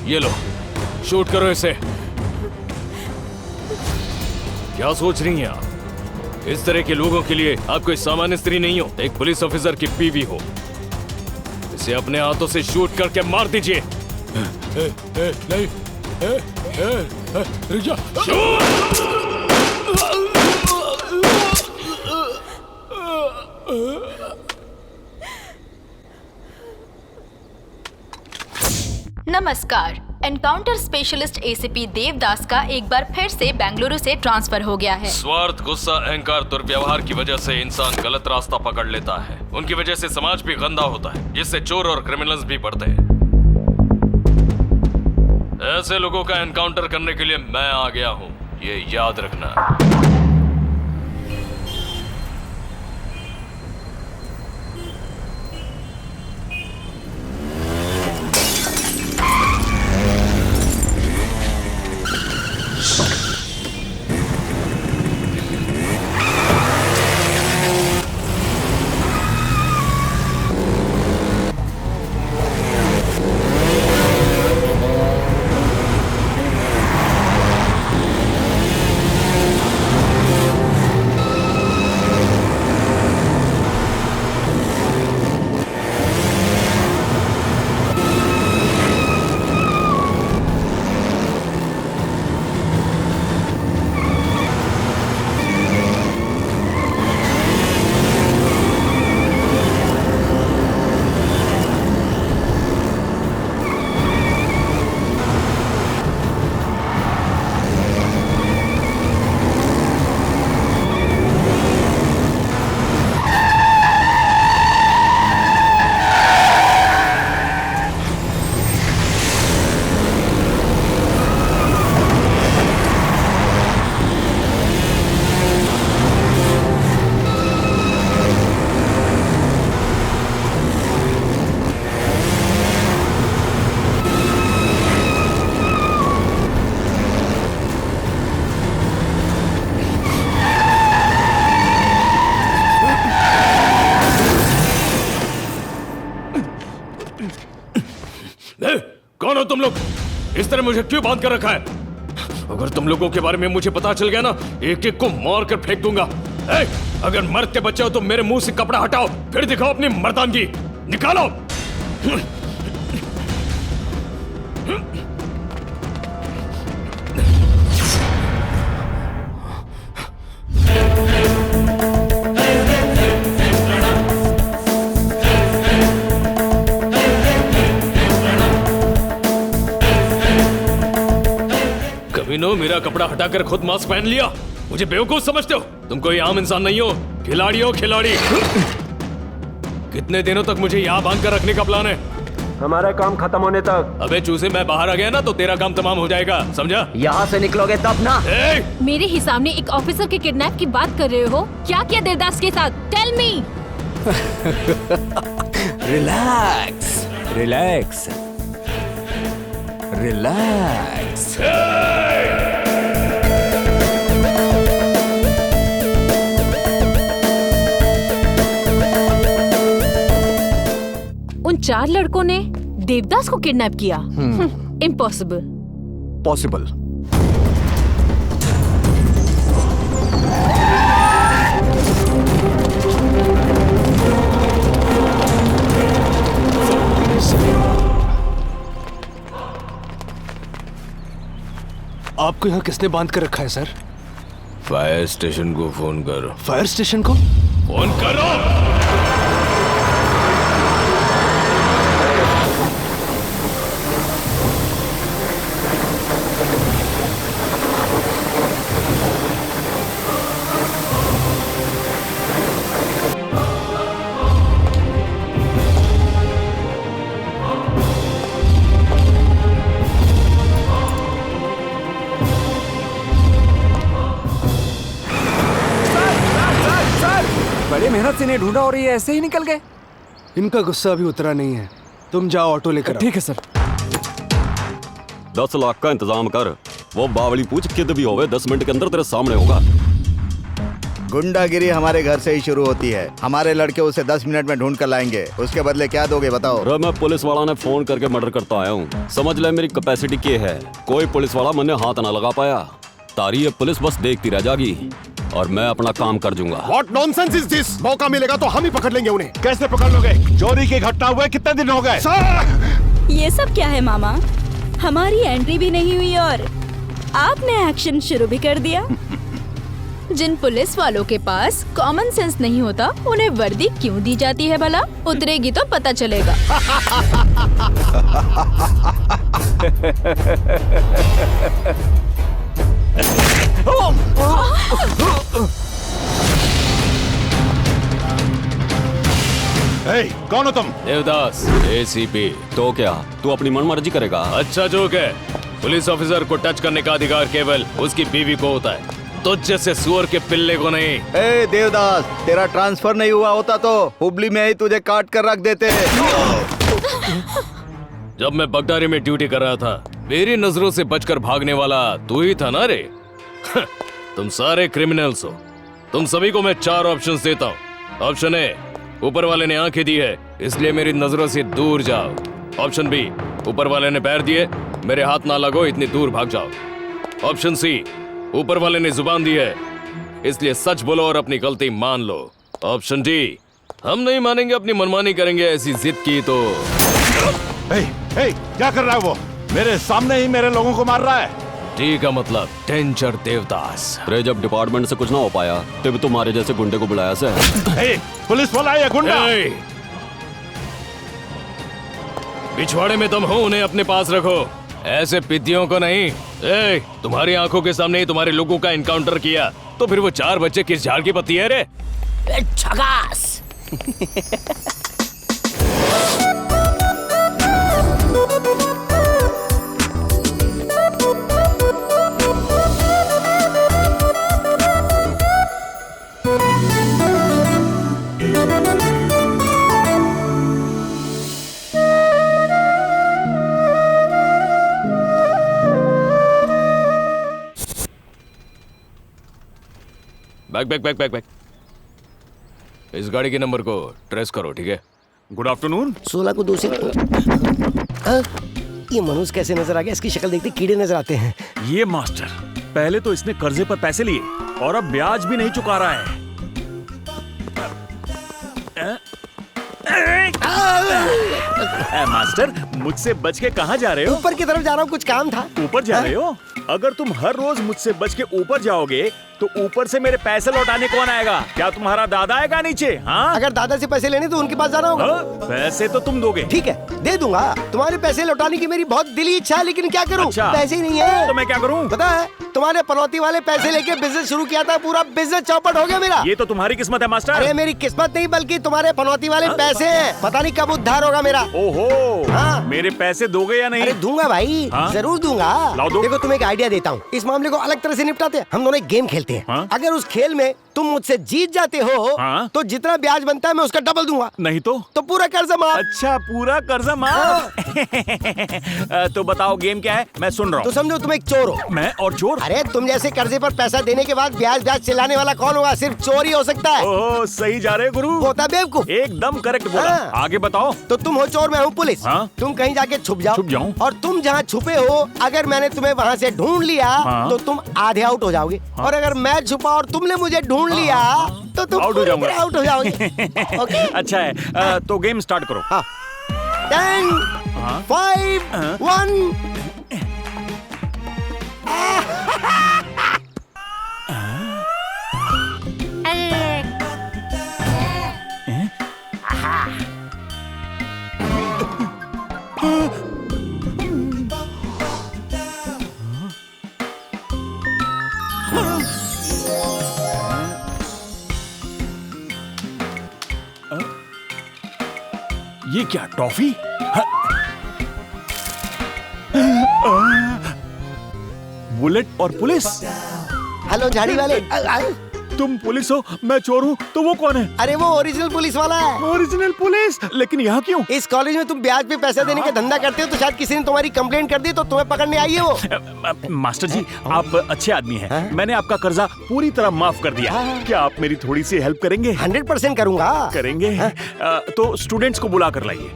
ये लो, शूट करो इसे। क्या सोच रही हैं आप? इस तरह के लोगों के लिए आप कोई सामान्य स्त्री नहीं हो, एक पुलिस ऑफिसर की बीवी हो। इसे अपने हाथों से शूट करके मार दीजिए। नहीं, रुक जा। नमस्कार। एनकाउंटर स्पेशलिस्ट एसीपी देवदास का एक बार फिर से बेंगलुरु से ट्रांसफर हो गया है। स्वार्थ, गुस्सा, अहंकार, दुर्व्यवहार की वजह से इंसान गलत रास्ता पकड़ लेता है। उनकी वजह से समाज भी गंदा होता है, जिससे चोर और क्रिमिनल्स भी बढ़ते हैं। ऐसे लोगों का एनकाउंटर करने के लिए मैं आ गया हूँ, ये याद रखना। कौन हो तुम लोग? इस तरह मुझे क्यों बांध कर रखा है? अगर तुम लोगों के बारे में मुझे पता चल गया ना, एक एक को मार कर फेंक दूंगा। अगर मर्द के बच्चे हो तो मेरे मुंह से कपड़ा हटाओ, फिर दिखाओ अपनी मर्दानगी। निकालो। मेरा कपड़ा हटाकर खुद मास्क पहन लिया। मुझे बेवकूफ समझते हो? तुम कोई आम इंसान नहीं हो, खिलाड़ी हो, खिलाड़ी। कितने दिनों तक मुझे यहाँ बांध कर रखने का प्लान है? हमारा काम खत्म होने तक। अबे चूसे, मैं बाहर आ गया ना तो तेरा काम तमाम हो जाएगा, समझा? यहाँ से निकलोगे तब ना। मेरे ही सामने एक ऑफिसर के किडनैप की बात कर रहे हो? क्या किया देवदास के साथ? Tell me. Relax, relax, relax. उन 4 लड़कों ने देवदास को किडनैप किया? इम्पॉसिबल। पॉसिबल। आपको यहाँ किसने बांध कर रखा है सर? फायर स्टेशन को फोन करो। फायर स्टेशन को फोन करो। बड़ी मेहनत से नहीं ढूंढा और ये ऐसे ही निकल गए। इनका गुस्सा अभी उतरा नहीं है, तुम जाओ ऑटो लेकर। ठीक है सर। 10 लाख का इंतजाम कर। वो बावली पूछ किद भी होवे 10 मिनट के अंदर तेरे सामने होगा। गुंडागिरी हमारे घर से ही शुरू होती है। हमारे लड़के उसे 10 मिनट में ढूंढ कर लाएंगे। उसके बदले क्या दोगे बताओ? रे मैं पुलिस वाला ने फोन करके मर्डर करता आया हूँ। समझ ले मेरी कैपेसिटी क्या है। कोई पुलिस वाला मैंने हाथ ना लगा पाया। तारी ये पुलिस बस देखती रह जाएगी और मैं अपना काम कर दूंगा। What nonsense is this? मौका मिलेगा तो हम ही पकड़ लेंगे उन्हें। कैसे पकड़ लोगे? चोरी की घटना हुए कितने दिन हो गए? ये सब क्या है मामा? हमारी एंट्री भी नहीं हुई और आपने एक्शन शुरू भी कर दिया। जिन पुलिस वालों के पास कॉमन सेंस नहीं होता उन्हें वर्दी क्यों दी जाती है भला? उतरेगी तो पता चलेगा। कौन हो तुम? देवदास, एसीपी। तो क्या तू अपनी मनमर्जी करेगा? अच्छा जोक है। पुलिस ऑफिसर को टच करने का अधिकार केवल उसकी बीवी को होता है, तो जैसे सुअर के पिल्ले को नहीं। ए देवदास, तेरा ट्रांसफर नहीं हुआ होता तो हुबली में ही तुझे काट कर रख देते। जब मैं बगदारी में ड्यूटी कर रहा था, मेरी नजरों से बचकर भागने वाला तू ही था ना रे? तुम सारे क्रिमिनल्स हो। तुम सभी को मैं 4 ऑप्शंस देता हूँ। ऑप्शन ए, ऊपर वाले ने आंखें दी है इसलिए मेरी नजरों से दूर जाओ। ऑप्शन बी, ऊपर वाले ने पैर दिए, मेरे हाथ ना लगो, इतनी दूर भाग जाओ। ऑप्शन सी, ऊपर वाले ने जुबान दी है इसलिए सच बोलो और अपनी गलती मान लो। ऑप्शन डी, हम नहीं मानेंगे, अपनी मनमानी करेंगे, ऐसी जिद की तो। क्या कर रहा है वो? मेरे सामने ही मेरे लोगों को मार रहा है। ठीक है, मतलब डेंजर देवदास। रे जब डिपार्टमेंट से कुछ ना हो पाया तब तुम्हारे जैसे गुंडे को बुलाया से। पुलिस वाला है या गुंडा? पिछवाड़े में तुम हो, उन्हें अपने पास रखो, ऐसे पिद्दियों को नहीं। तुम्हारी आंखों के सामने ही तुम्हारे लोगों का इनकाउंटर किया तो फिर वो 4 बच्चे किस झाड़ की पत्ती है रे? छगास। बैक। इस गाड़ी के नंबर को ट्रेस करो, ठीक है? Good afternoon. 16 को 2 से ये मनुष्य कैसे नजर आ गया? इसकी शक्ल देखते कीड़े नजर आते हैं। ये मास्टर, पहले तो इसने कर्जे पर पैसे लिए और अब ब्याज भी नहीं चुका रहा है। मास्टर, मुझसे बच के कहाँ जा रहे हो? ऊपर की तरफ जा रहा हूँ, कुछ काम था। ऊपर जा रहे हो? अगर तुम हर रोज मुझसे बच के ऊपर जाओगे तो ऊपर से मेरे पैसे लौटाने कौन आएगा? क्या तुम्हारा दादा आएगा नीचे? हाँ, अगर दादा से पैसे लेने तो उनके पास जाना होगा। पैसे तो तुम दोगे। ठीक है, दे दूंगा। तुम्हारे पैसे लौटाने की मेरी बहुत दिली इच्छा है, लेकिन क्या करूं? अच्छा, पैसे ही नहीं है। तो मैं क्या करूं? पता है, तुम्हारे पनौती वाले पैसे लेके बिजनेस शुरू किया था, पूरा बिजनेस चौपट हो गया मेरा। ये तो तुम्हारी किस्मत है मास्टर। अरे मेरी किस्मत नहीं, बल्कि तुम्हारे पनौती वाले पैसे हैं। पता नहीं कब उद्धार होगा मेरा। ओहो, हाँ। मेरे पैसे दोगे या नहीं? अरे दूंगा भाई, हाँ? जरूर दूंगा। देखो, तुम्हें एक आइडिया देता हूँ, इस मामले को अलग तरह से निपटाते हैं। हम दोनों एक गेम खेलते हैं। हाँ? अगर उस खेल में तुम मुझसे जीत जाते हो, हाँ? तो जितना ब्याज बनता है मैं उसका डबल दूंगा। नहीं तो पूरा कर्जा माफ। अच्छा, पूरा कर्जा माफ। तो बताओ गेम क्या है? मैं सुन रहा हूँ। तो समझो तुम एक चोर हो। मैं और चोर? अरे तुम जैसे कर्जे पर पैसा देने के बाद ब्याज चिल्लाने वाला कौन होगा? सिर्फ चोर ही हो सकता है। ओह, सही जा रहे गुरु। होता बेवकूफ। एकदम करेक्ट बोला। हाँ। आगे बताओ। तो तुम हो चोर, मैं हूँ पुलिस। हाँ? तुम कहीं जाके छुप जाओ। छुप जाऊं? और तुम जहाँ छुपे हो, अगर मैंने तुम्हें वहाँ से ढूंढ लिया, हाँ? तो तुम आधे आउट हो जाओगे। हाँ? और अगर मैं छुपा और तुमने मुझे ढूंढ लिया, तो तुम आउट हो जाऊंगा। आउट हो जाओगे। ओके? अच्छा है, तो गेम स्टार्ट करो। 10, 5, 1। ये क्या टॉफी? बुलेट और पुलिस। हेलो झाड़ी वाले, तुम पुलिस हो, मैं चोर हूँ, तो वो कौन है? अरे वो ओरिजिनल पुलिस वाला है। Original police? लेकिन यहाँ क्यों? इस कॉलेज में तुम ब्याज पे पैसा देने का धंधा करते हो, तो शायद किसी ने तुम्हारी कंप्लेंट कर दी, तो तुम्हें पकड़ने आई है वो। मास्टर जी, आप अच्छे आदमी हैं। मैंने आपका कर्जा पूरी तरह माफ कर दिया। क्या आप मेरी थोड़ी सी हेल्प करेंगे? 100% करूंगा। करेंगे? तो स्टूडेंट्स को बुला कर लाइए।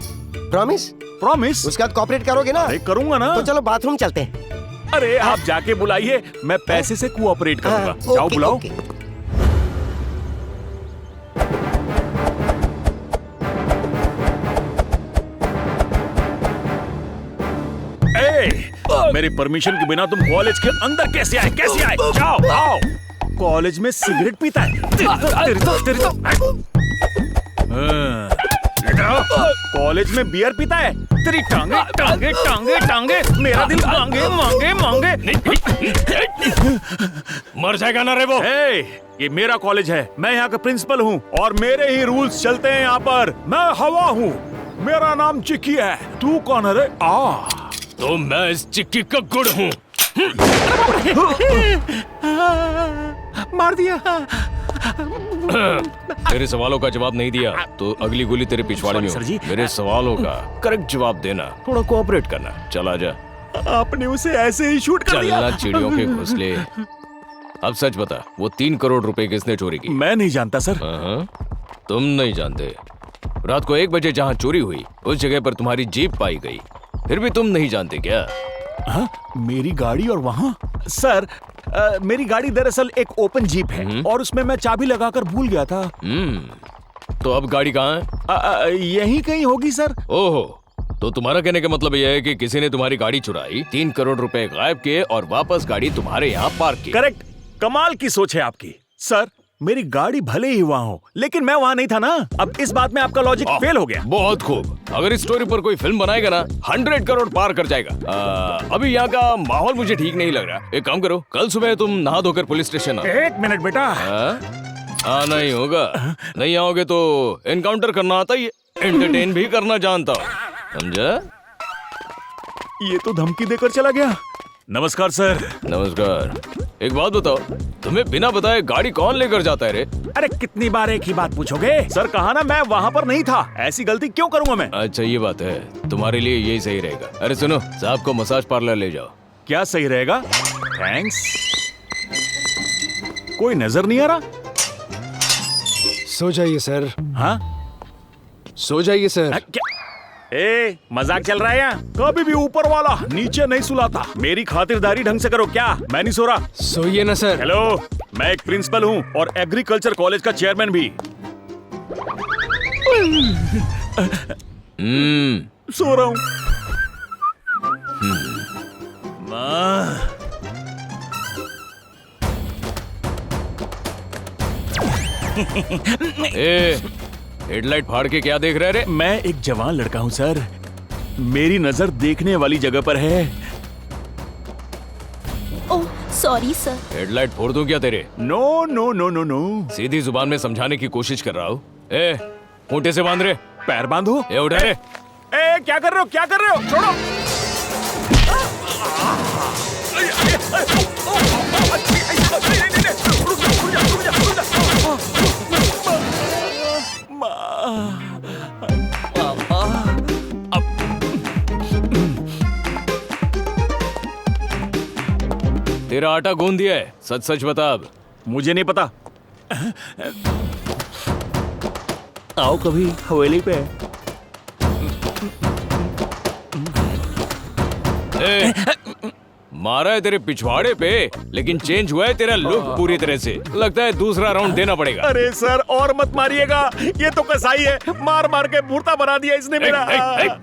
प्रॉमिस? प्रॉमिस। उसके बाद कोऑपरेट करोगे ना? अरे करूंगा ना। तो चलो बाथरूम चलते हैं। अरे आप जाके बुलाइए, मैं पैसे से कोऑपरेट करूंगा। जाओ बुलाओ। मेरी परमिशन के बिना तुम कॉलेज के अंदर कैसे आए? कैसे आए? जाओ आओ। कॉलेज में सिगरेट पीता है? तेरी तो कॉलेज में बियर पीता है? तेरी टांगे टांगे टांगे टांगे, मेरा दिल मांगे मांगे मांगे। मर जाएगा ना रे वो। ये मेरा कॉलेज है, मैं यहाँ का प्रिंसिपल हूँ और मेरे ही रूल्स चलते हैं यहाँ पर। मैं हवा हूँ, मेरा नाम चिक्की है। तू कौन है रे? तो मैं इस चिक्की का गुड़ हूँ। मार दिया। तेरे सवालों का जवाब नहीं दिया तो अगली गोली तेरे पिछवाड़े में हो। मेरे सवालों का करेक्ट जवाब देना, थोड़ा कोऑपरेट करना। चला जा। आपने उसे ऐसे ही शूट कर दिया। चलना चिड़ियों के घोंसले। अब सच बता, वो 3 करोड़ रुपए किसने चोरी की? मैं नहीं जानता सर। तुम नहीं जानते? रात को 1 बजे जहाँ चोरी हुई उस जगह पर तुम्हारी जीप पाई गई, फिर भी तुम नहीं जानते क्या? मेरी गाड़ी और वहाँ? सर मेरी गाड़ी दरअसल एक ओपन जीप है और उसमें मैं चाबी लगाकर भूल गया था। तो अब गाड़ी कहाँ है? यहीं कहीं होगी सर। ओहो, तो तुम्हारा कहने का मतलब यह है कि किसी ने तुम्हारी गाड़ी चुराई, 3 करोड़ रुपए गायब किए और वापस गाड़ी तुम्हारे यहाँ पार्क की। करेक्ट। कमाल की सोच है आपकी। सर मेरी गाड़ी भले ही वहाँ हो, लेकिन मैं वहाँ नहीं था ना। अब इस बात में आपका लॉजिक फेल हो गया। बहुत खूब। अगर इस स्टोरी पर कोई फिल्म बनाएगा ना, 100 करोड़ पार कर जाएगा। अभी यहाँ का माहौल मुझे ठीक नहीं लग रहा। एक काम करो, कल सुबह तुम नहा धोकर पुलिस स्टेशन आओ। 1 मिनट बेटा। आना ही होगा। नहीं आओगे तो एनकाउंटर करना आता ही, एंटरटेन भी करना जानता हूँ, समझा? ये तो धमकी देकर चला गया। नमस्कार सर। नमस्कार। एक बात बताओ, तुम्हें बिना बताए गाड़ी कौन लेकर जाता है रे? अरे कितनी बार एक ही बात पूछोगे? सर कहा ना मैं वहाँ पर नहीं था। ऐसी गलती क्यों करूँगा मैं? अच्छा ये बात है, तुम्हारे लिए यही सही रहेगा। अरे सुनो, साहब को मसाज पार्लर ले जाओ। क्या सही रहेगा? थैंक्स। कोई नजर नहीं आ रहा? सो जाइए सर। हाँ सो जाइए सर। मजाक चल रहा है यहाँ? कभी भी ऊपर वाला नीचे नहीं सुलाता। मेरी खातिरदारी ढंग से करो। क्या मैं नहीं सो रहा? सोइए ना सर। हेलो, मैं एक प्रिंसिपल हूँ और एग्रीकल्चर कॉलेज का चेयरमैन भी। सो रहा हूँ। हेडलाइट फाड़ के क्या देख रहे रे? मैं एक जवान लड़का हूँ सर, मेरी नजर देखने वाली जगह पर है। Oh sorry sir. हेडलाइट फोड़ दूं क्या तेरे? No no no no no. सीधी जुबान में समझाने की कोशिश कर रहा हूँ। खूंटे से बांध रहे। पैर बांधो। उठा रे। क्या कर रहे हो? क्या कर रहे हो? छोड़ो। तेरा आटा गूंद दिया है, सच सच बता। अब मुझे नहीं पता। आओ कभी हवेली पे। मारा है तेरे पिछवाड़े पे, लेकिन चेंज हुआ है तेरा लुक पूरी तरह से। लगता है दूसरा राउंड देना पड़ेगा। अरे सर और मत मारिएगा, ये तो कसाई है। मार मार के मूर्ता बना दिया इसने मेरा।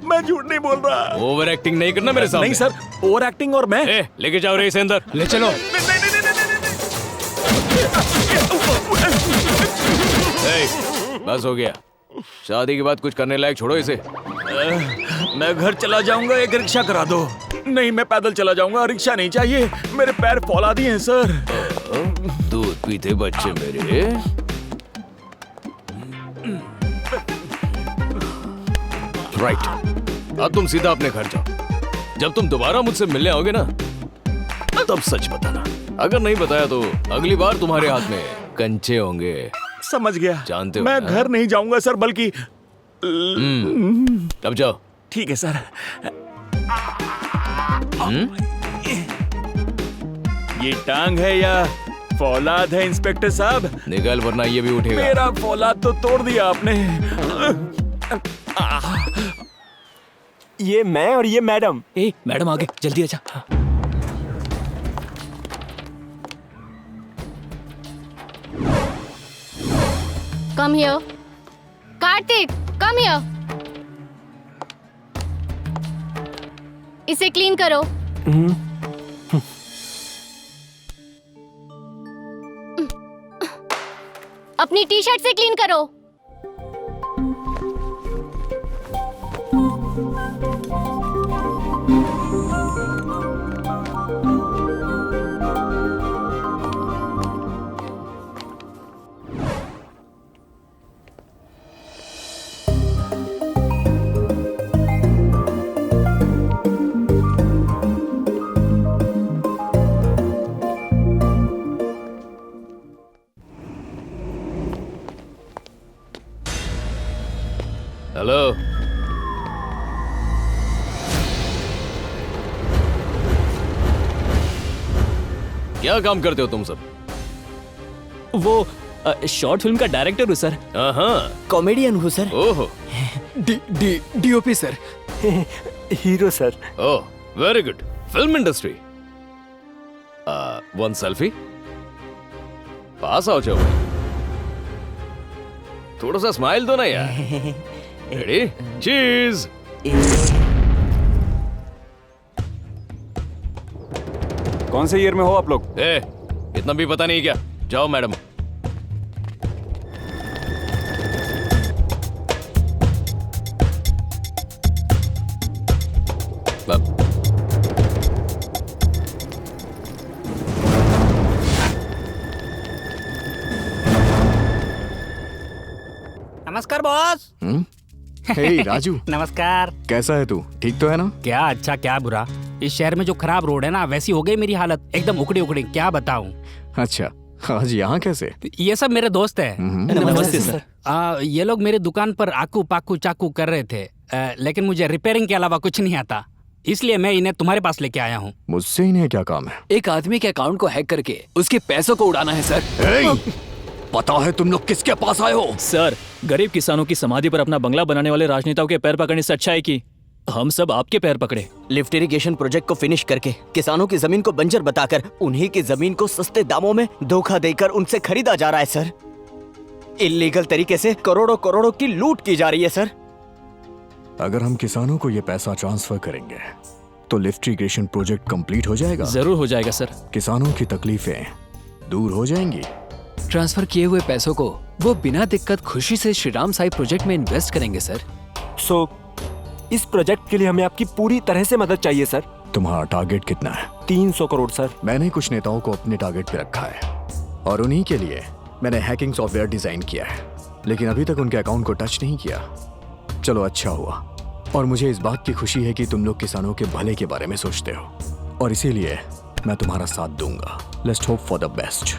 मैं झूठ नहीं बोल रहा। ओवर एक्टिंग नहीं करना मेरे सामने। नहीं सर, ओवर एक्टिंग और मैं। लेके जाओ रे इसे अंदर। ले चलो। बस हो गया। शादी के बाद कुछ करने लायक छोड़ो इसे। मैं घर चला जाऊंगा, एक रिक्शा करा दो। नहीं मैं पैदल चला जाऊंगा, रिक्शा नहीं चाहिए। मेरे पैर फौलादी हैं सर। दूध पीते बच्चे मेरे। राइट, अब तुम सीधा अपने घर जाओ। जब तुम दोबारा मुझसे मिलने आओगे ना, तब सच बताना। अगर नहीं बताया तो अगली बार तुम्हारे हाथ में कंचे होंगे। समझ गया। जानते हो मैं ना? घर नहीं जाऊंगा सर, बल्कि अब जाओ। ठीक है सर। ये टांग है या फौलाद है इंस्पेक्टर साहब? निकल वरना ये भी उठेगा। मेरा फौलाद तो तोड़ दिया आपने। ये मैं और ये मैडम। मैडम आगे जल्दी आजा। Come here. Kartik, come here. इसे क्लीन करो। अपनी टी शर्ट से क्लीन करो। हेलो। क्या काम करते हो तुम सब? वो शॉर्ट फिल्म का डायरेक्टर हूँ सर। हाँ, कॉमेडियन हूँ सर। ओहो। DOP sir. Hero sir. Oh very good. Film industry. One selfie. पास आओ जाओ। थोड़ा सा स्माइल दो ना यार। रेडी? चीज। कौन से ईयर में हो आप लोग? इतना भी पता नहीं क्या? जाओ मैडम। नमस्कार बॉस। हे राजू। नमस्कार। कैसा है तू? ठीक तो है ना? क्या अच्छा क्या बुरा। इस शहर में जो खराब रोड है ना, वैसी हो गई मेरी हालत, एकदम उखड़ी उखड़ी, क्या बताऊं। अच्छा, आज यहाँ कैसे? ये सब मेरे दोस्त है। नमस्ते सर। ये लोग मेरी दुकान पर आकू पाकू चाकू कर रहे थे, लेकिन मुझे रिपेयरिंग के अलावा कुछ नहीं आता, इसलिए मैं इन्हें तुम्हारे पास लेके आया हूँ। मुझसे इन्हें क्या काम है? एक आदमी के अकाउंट को हैक करके उसके पैसों को उड़ाना है सर। पता है तुम लोग किसके पास आए हो? सर, गरीब किसानों की समाधि पर अपना बंगला बनाने वाले राजनेताओं के पैर पकड़ने से अच्छा है कि हम सब आपके पैर पकड़े। लिफ्ट इरिगेशन प्रोजेक्ट को फिनिश करके किसानों की जमीन को बंजर बताकर उन्हीं की जमीन को सस्ते दामों में धोखा देकर उनसे खरीदा जा रहा है सर। इल्लीगल तरीके से करोड़ों करोड़ों की लूट की जा रही है सर। अगर हम किसानों को ये पैसा ट्रांसफर करेंगे तो लिफ्ट इरिगेशन प्रोजेक्ट कंप्लीट हो जाएगा। जरूर हो जाएगा सर। किसानों की तकलीफें दूर हो जाएंगी। ट्रांसफर किए हुए पैसों को वो बिना दिक्कत खुशी से श्रीराम साई प्रोजेक्ट में इन्वेस्ट करेंगे सर। सो इस प्रोजेक्ट के लिए हमें आपकी पूरी तरह से मदद चाहिए सर। तुम्हारा टारगेट कितना है? 300 करोड़ सर। मैंने कुछ नेताओं को अपने टारगेट पे रखा है और उन्हीं के लिए मैंने हैकिंग सॉफ्टवेयर डिजाइन किया है, लेकिन अभी तक उनके अकाउंट को टच नहीं किया। चलो अच्छा हुआ, और मुझे इस बात की खुशी है कि तुम लोग किसानों के भले के बारे में सोचते हो, और इसीलिए मैं तुम्हारा साथ दूंगा। Let's hope for the best.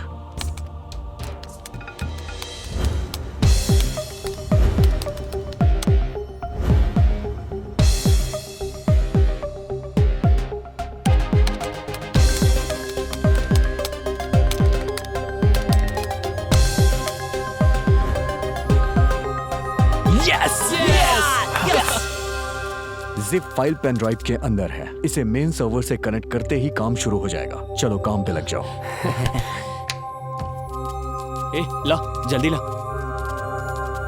Zip file pen drive के अंदर है। इसे मेन सर्वर से कनेक्ट करते ही काम शुरू हो जाएगा। चलो काम पे लग जाओ। ला जल्दी ला।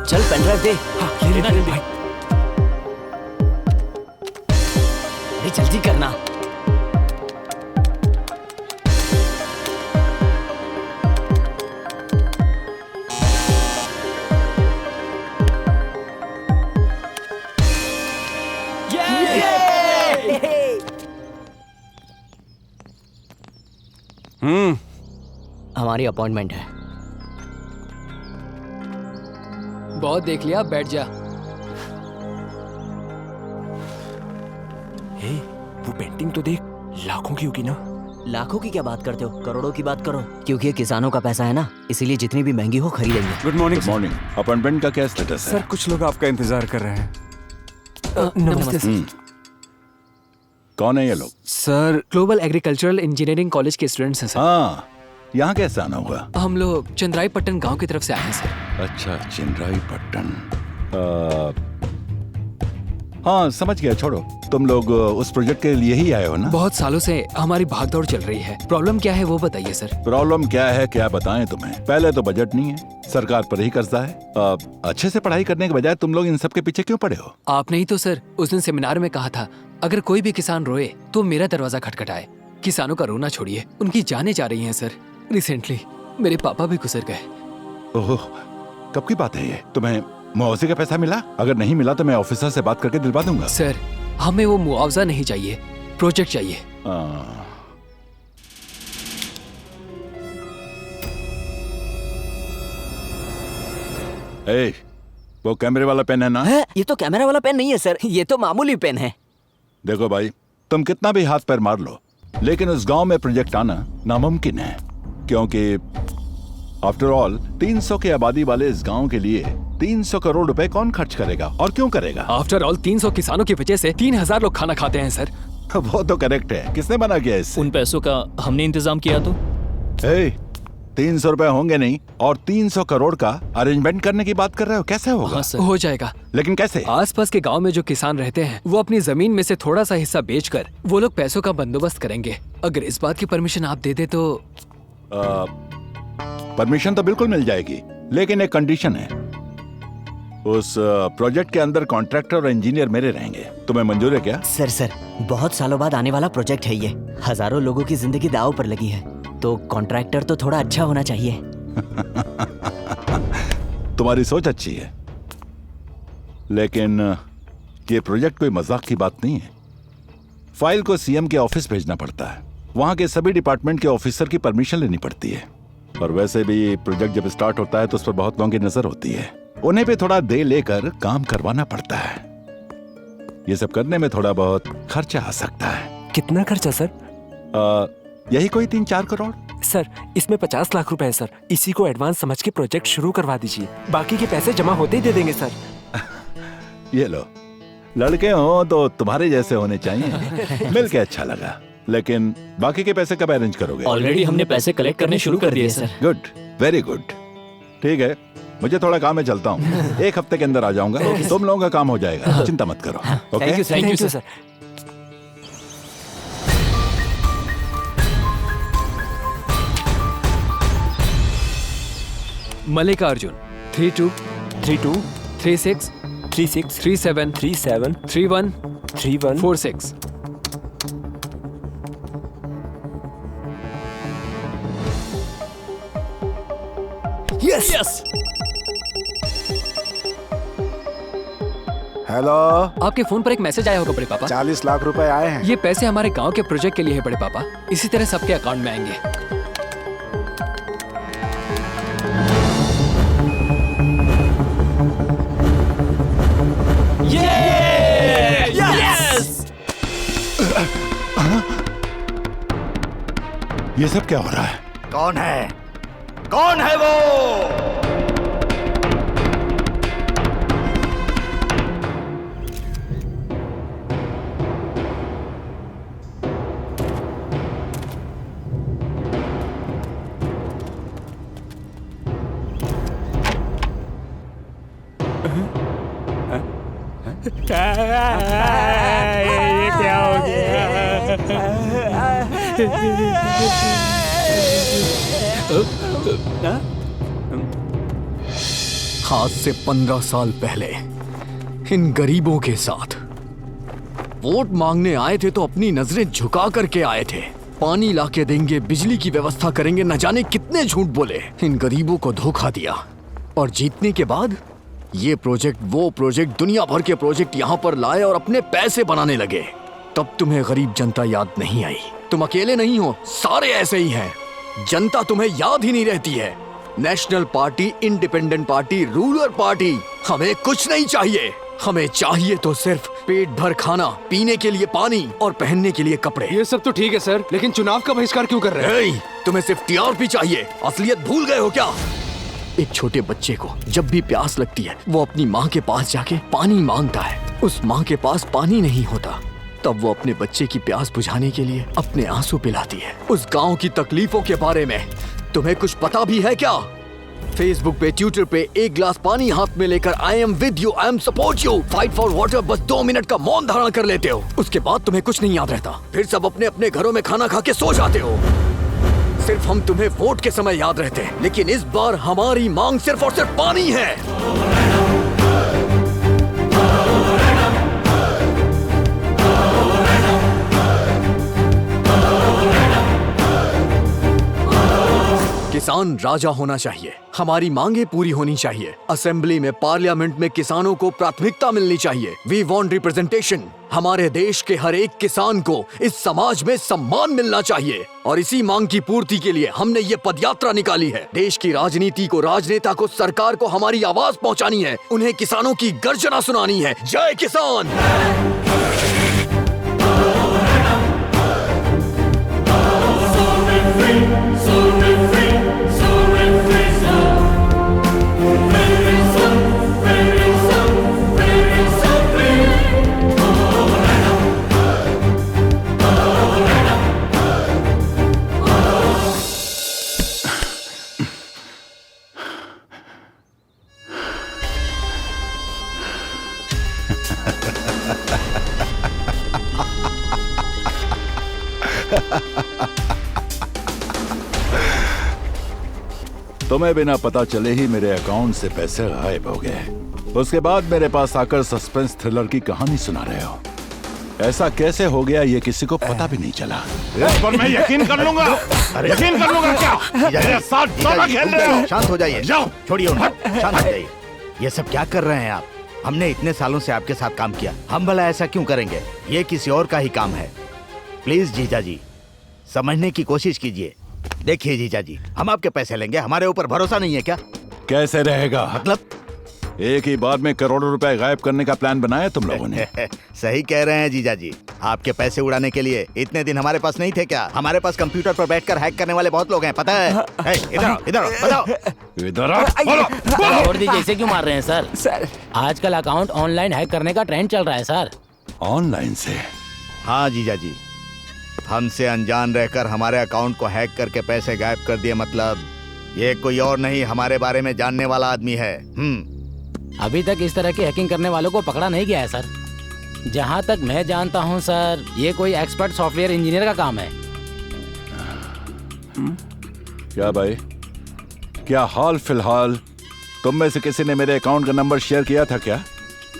चल पेन ड्राइव दे। अरे जल्दी करना। हमारी अपॉइंटमेंट है। बहुत देख लिया, बैठ जा। हे, वो पेंटिंग तो देख, लाखों की होगी ना। लाखों की क्या बात करते हो, करोड़ों की बात करो, क्योंकि ये किसानों का पैसा है ना, इसीलिए जितनी भी महंगी हो खरीदेंगे। Good morning. अपॉइंटमेंट का क्या स्टेटस है? सर कुछ लोग आपका इंतजार कर रहे हैं। नमस्ते सर। कौन है ये लोग? Sir global agricultural engineering college के स्टूडेंट्स हैं सर। हाँ, यहाँ कैसे आना हुआ? हम लोग चंद्राईपट्टन गांव की तरफ से आए हैं सर। अच्छा, चंद्राईपट्टन। हाँ समझ गया, छोड़ो। तुम लोग उस प्रोजेक्ट के लिए ही आए हो ना? बहुत सालों से हमारी भागदौड़ चल रही है। प्रॉब्लम क्या है वो बताइए सर। प्रॉब्लम क्या है, क्या बताएं तुम्हें? पहले तो बजट नहीं है, सरकार पर ही कर्जा है। अच्छे से पढ़ाई करने के बजाय तुम लोग इन सब के पीछे क्यों पड़े हो? आपने ही तो सर उस दिन सेमिनार में कहा था, अगर कोई भी किसान रोए तो मेरा दरवाजा खटखटाए। किसानों का रोना छोड़िए, उनकी जानें जा रही हैं सर। रिसेंटली मेरे पापा भी गुजर गए। ओह, कब की बात है ये? तुम्हें मुआवजे का पैसा मिला? अगर नहीं मिला तो मैं ऑफिसर से बात करके दिलवा दूंगा। सर हमें वो मुआवजा नहीं चाहिए, प्रोजेक्ट चाहिए। वो कैमरे वाला पेन है ना? है? ये तो कैमरा वाला पेन नहीं है सर, ये तो मामूली पेन है। देखो भाई, तुम कितना भी हाथ पैर मार लो, लेकिन उस गांव में प्रोजेक्ट आना नामुमकिन है, क्योंकि आफ्टर ऑल 300 की आबादी वाले इस गांव के लिए 300 करोड़ रुपए कौन खर्च करेगा और क्यों करेगा? आफ्टर ऑल 300 किसानों की वजह से 3000 लोग खाना खाते हैं सर। वो तो करेक्ट है, किसने मना किया इससे? उन पैसों का हमने इंतजाम किया तो। 300 रुपए होंगे नहीं और 300 करोड़ का अरेंजमेंट करने की बात कर रहे हो, कैसे होगा? हाँ सर, हो जाएगा। लेकिन कैसे? आसपास के गांव में जो किसान रहते हैं वो अपनी जमीन में से थोड़ा सा हिस्सा बेचकर वो लोग पैसों का बंदोबस्त करेंगे। अगर इस बात की परमिशन आप दे दे तो। परमिशन तो बिल्कुल मिल जाएगी, लेकिन एक कंडीशन है। उस प्रोजेक्ट के अंदर कॉन्ट्रैक्टर और इंजीनियर मेरे रहेंगे। तुम्हें मंजूर है क्या? सर बहुत सालों बाद आने वाला प्रोजेक्ट है ये, हजारों लोगों की जिंदगी दांव पर लगी है, तो कॉन्ट्रैक्टर तो थोड़ा अच्छा होना चाहिए। तुम्हारी सोच अच्छी है, लेकिन ये प्रोजेक्ट कोई मजाक की बात नहीं है। फाइल को सीएम के ऑफिस भेजना पड़ता है, वहां के सभी डिपार्टमेंट के ऑफिसर की परमिशन लेनी पड़ती है, और वैसे भी प्रोजेक्ट जब स्टार्ट होता है तो उस पर बहुत लोगों की नजर होती है। उन्हें भी थोड़ा दे लेकर काम करवाना पड़ता है। ये सब करने में थोड़ा बहुत खर्चा आ सकता है। कितना खर्चा सर? यही कोई 3-4 करोड़। सर इसमें 50 लाख रुपए है सर, इसी को एडवांस समझ के प्रोजेक्ट शुरू करवा दीजिए, बाकी के पैसे जमा होते ही दे देंगे सर। ये लो, लड़के हो तो तुम्हारे जैसे होने चाहिए। मिलके अच्छा लगा, लेकिन बाकी के पैसे कब अरेंज करोगे? ऑलरेडी हमने पैसे कलेक्ट करने शुरू कर दिए सर। Good, very good. ठीक है, मुझे थोड़ा काम है, चलता हूँ। 1 हफ्ते के अंदर आ जाऊंगा, तुम लोगों का काम हो जाएगा, चिंता मत करो। Okay, thank you sir. Mallikarjun 32 32 36 36 37 37 31 31 46। Yes. Hello, आपके फोन पर एक मैसेज आया होगा बड़े पापा। 40 लाख रुपए आए हैं। ये पैसे हमारे गांव के प्रोजेक्ट के लिए है बड़े पापा, इसी तरह सबके अकाउंट में आएंगे। ये सब क्या हो रहा है? कौन है? कौन है वो? ये क्या हो गया? आज से 15 साल पहले इन गरीबों के साथ वोट मांगने आए थे तो अपनी नजरें झुका करके आए थे। पानी लाके देंगे, बिजली की व्यवस्था करेंगे, न जाने कितने झूठ बोले। इन गरीबों को धोखा दिया और जीतने के बाद ये प्रोजेक्ट वो प्रोजेक्ट, दुनिया भर के प्रोजेक्ट यहाँ पर लाए और अपने पैसे बनाने लगे। तब तुम्हें गरीब जनता याद नहीं आई। तुम अकेले नहीं हो, सारे ऐसे ही हैं। जनता तुम्हें याद ही नहीं रहती है। National party, independent party, ruler party, हमें कुछ नहीं चाहिए। हमें चाहिए तो सिर्फ पेट भर खाना, पीने के लिए पानी और पहनने के लिए कपड़े। ये सब तो ठीक है सर, लेकिन चुनाव का बहिष्कार क्यों कर रहे हैं? नहीं, तुम्हें सिर्फ टीआरपी चाहिए, असलियत भूल गए हो क्या? एक छोटे बच्चे को जब भी प्यास लगती है वो अपनी माँ के पास जाके पानी मांगता है। उस माँ के पास पानी नहीं होता, तब वो अपने बच्चे की प्यास बुझाने के लिए अपने आंसू पिलाती है। उस गांव की तकलीफों के बारे में तुम्हें कुछ पता भी है क्या? फेसबुक पे, ट्विटर पे एक गिलास पानी हाथ में लेकर I am with you, I am support you, fight for water बस 2 मिनट का मौन धारण कर लेते हो। उसके बाद तुम्हें कुछ नहीं याद रहता, फिर सब अपने अपने घरों में खाना खा के सो जाते हो। सिर्फ हम तुम्हें वोट के समय याद रहते हैं, लेकिन इस बार हमारी मांग सिर्फ और सिर्फ पानी है। किसान राजा होना चाहिए, हमारी मांगे पूरी होनी चाहिए। असेंबली में, पार्लियामेंट में किसानों को प्राथमिकता मिलनी चाहिए। We want representation. हमारे देश के हर एक किसान को इस समाज में सम्मान मिलना चाहिए और इसी मांग की पूर्ति के लिए हमने ये पदयात्रा निकाली है। देश की राजनीति को, राजनेता को, सरकार को हमारी आवाज पहुंचानी है, उन्हें किसानों की गर्जना सुनानी है। जय किसान। तुम्हें बिना पता चले ही मेरे अकाउंट से पैसे गायब हो गए। उसके बाद मेरे पास आकर सस्पेंस थ्रिलर की कहानी सुना रहे हो। ऐसा कैसे हो गया ये किसी को पता भी नहीं चला। इस पर मैं यकीन कर लूंगा। यकीन कर लूंगा क्या? मेरे साथ दोनों खेल रहे हो। शांत हो जाइए, जाओ, छोड़िए उन्हें, शांत हो जाइए। ये सब क्या कर रहे हैं आप? हमने इतने सालों से आपके साथ काम किया, हम भला ऐसा क्यों करेंगे? ये किसी और का ही काम है। प्लीज जीजा जी, समझने की कोशिश कीजिए। देखिए जीजा जी, हम आपके पैसे लेंगे, हमारे ऊपर भरोसा नहीं है क्या? कैसे रहेगा? मतलब एक ही बार में करोड़ों रुपए गायब करने का प्लान बनाया तुम लोगों ने। सही कह रहे हैं जीजा जी, आपके पैसे उड़ाने के लिए इतने दिन हमारे पास नहीं थे क्या? हमारे पास कंप्यूटर पर बैठकर हैक करने वाले बहुत लोग हैं, पता है? इधर इधर बताओ। इधर छोड़ दीजिए, इसे क्यों मार रहे हैं सर? आजकल अकाउंट ऑनलाइन हैक करने का ट्रेंड चल रहा है सर। ऑनलाइन से? हाँ जीजा जी, हमसे अनजान रहकर हमारे अकाउंट को हैक करके पैसे गायब कर दिए। मतलब ये कोई और नहीं, हमारे बारे में जानने वाला आदमी है। अभी तक इस तरह की हैकिंग करने वालों को पकड़ा नहीं गया है सर। जहाँ तक मैं जानता हूँ सर, ये कोई एक्सपर्ट सॉफ्टवेयर इंजीनियर का काम है। क्या भाई, क्या हाल फिलहाल तुम में से किसी ने मेरे अकाउंट का नंबर शेयर किया था क्या?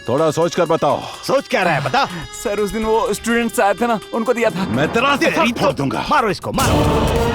थोड़ा सोच कर बताओ। सोच क्या रहा है बता। सर उस दिन वो स्टूडेंट्स आए थे ना, उनको दिया था। मैं तेरा सर फोड़ दूंगा। मारो इसको, मारो।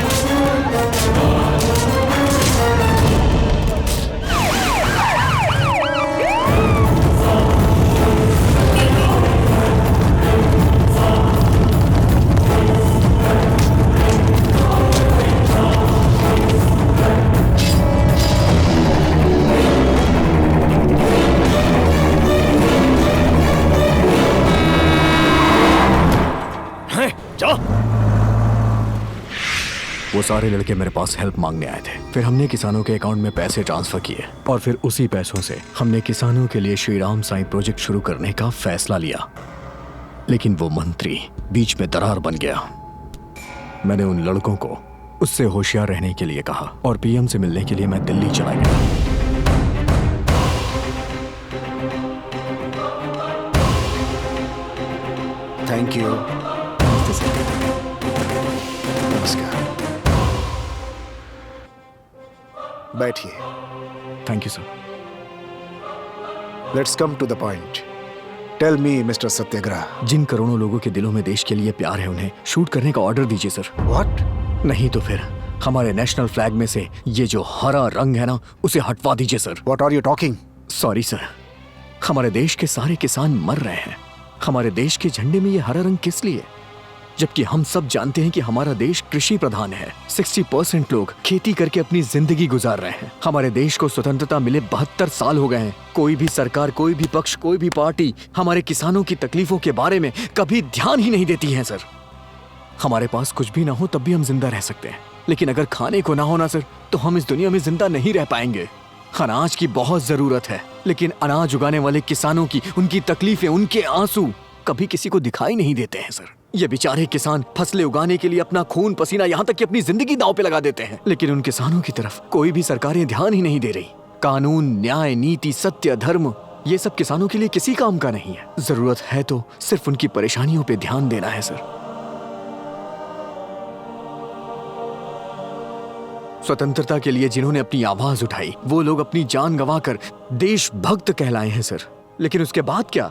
वो सारे लड़के मेरे पास हेल्प मांगने आए थे। फिर हमने किसानों के अकाउंट में पैसे ट्रांसफर किए और फिर उसी पैसों से हमने किसानों के लिए श्री राम साईं प्रोजेक्ट शुरू करने का फैसला लिया। लेकिन वो मंत्री बीच में दरार बन गया। मैंने उन लड़कों को उससे होशियार रहने के लिए कहा और पीएम से मिलने के लिए मैं दिल्ली चला गया। Thank you. नमस्कार, बैठिए। Thank you sir. Let's come to the point. Tell me mister Satyagrah, जिन करोड़ों लोगों के दिलों में देश के लिए प्यार है, उन्हें शूट करने का ऑर्डर दीजिए सर। व्हाट? नहीं तो फिर हमारे नेशनल फ्लैग में से ये जो हरा रंग है ना, उसे हटवा दीजिए sir. What are you talking? Sorry sir, हमारे देश के सारे किसान मर रहे हैं। हमारे देश के झंडे में ये हरा रंग किस लिए? जबकि हम सब जानते हैं कि हमारा देश कृषि प्रधान है। 60% लोग खेती करके अपनी जिंदगी गुजार रहे हैं। हमारे देश को स्वतंत्रता मिले 72 साल हो गए हैं। कोई भी सरकार, कोई भी पक्ष, कोई भी पार्टी हमारे किसानों की तकलीफों के बारे में कभी ध्यान ही नहीं देती है सर। हमारे पास कुछ भी ना हो तब भी हम जिंदा रह सकते हैं, लेकिन अगर खाने को ना हो ना सर, तो हम इस दुनिया में जिंदा नहीं रह पाएंगे। अनाज की बहुत जरूरत है, लेकिन अनाज उगाने वाले किसानों की, उनकी तकलीफें, उनके आंसू कभी किसी को दिखाई नहीं देते हैं सर। ये बेचारे किसान फसलें उगाने के लिए अपना खून पसीना, यहाँ तक कि अपनी जिंदगी दांव पे लगा देते हैं, लेकिन उन किसानों की तरफ कोई भी सरकारें ध्यान ही नहीं दे रही। कानून, न्याय, नीति, सत्य, धर्म, ये सब किसानों के लिए किसी काम का नहीं है। जरूरत है तो सिर्फ उनकी परेशानियों पे ध्यान देना है सर। स्वतंत्रता के लिए जिन्होंने अपनी आवाज उठाई, वो लोग अपनी जान गंवाकर देशभक्त कहलाए हैं सर। लेकिन उसके बाद क्या,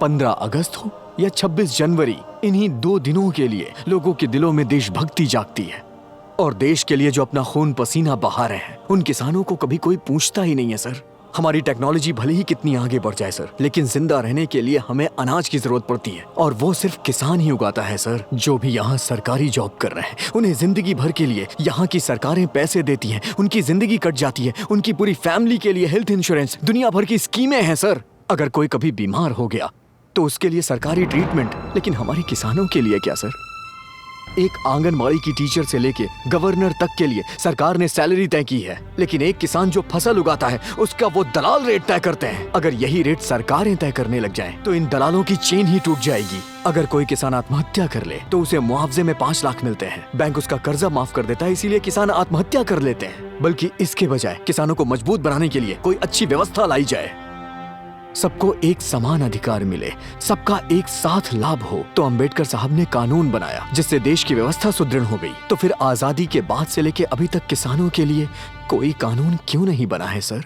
15 अगस्त हो या 26 जनवरी, इन्हीं 2 दिनों के लिए लोगों के दिलों में देशभक्ति जागती है। और देश के लिए जो अपना खून पसीना बहा रहे हैं, उन किसानों को कभी कोई पूछता ही नहीं है सर। हमारी टेक्नोलॉजी भले ही कितनी आगे बढ़ जाए सर, लेकिन जिंदा रहने के लिए हमें अनाज की जरूरत पड़ती है, और वो सिर्फ किसान ही उगाता है सर। जो भी यहाँ सरकारी जॉब कर रहे हैं, उन्हें जिंदगी भर के लिए यहाँ की सरकारें पैसे देती हैं, उनकी जिंदगी कट जाती है, उनकी पूरी फैमिली के लिए हेल्थ इंश्योरेंस, दुनिया भर की स्कीमें हैं सर। अगर कोई कभी बीमार हो गया तो उसके लिए सरकारी ट्रीटमेंट, लेकिन हमारे किसानों के लिए क्या सर? एक आंगनबाड़ी की टीचर से लेके गवर्नर तक के लिए सरकार ने सैलरी तय की है, लेकिन एक किसान जो फसल उगाता है उसका वो दलाल रेट तय करते हैं। अगर यही रेट सरकारें तय करने लग जाएं, तो इन दलालों की चेन ही टूट जाएगी। अगर कोई किसान आत्महत्या कर ले तो उसे मुआवजे में 5 लाख मिलते हैं। बैंक उसका कर्जा माफ कर देता है, इसीलिए किसान आत्महत्या कर लेते हैं। बल्कि इसके बजाय किसानों को मजबूत बनाने के लिए कोई अच्छी व्यवस्था लाई जाए, सबको एक समान अधिकार मिले, सबका एक साथ लाभ हो। तो अंबेडकर साहब ने कानून बनाया जिससे देश की व्यवस्था सुदृढ़ हो गई। तो फिर आजादी के बाद से लेके अभी तक किसानों के लिए कोई कानून क्यों नहीं बना है सर?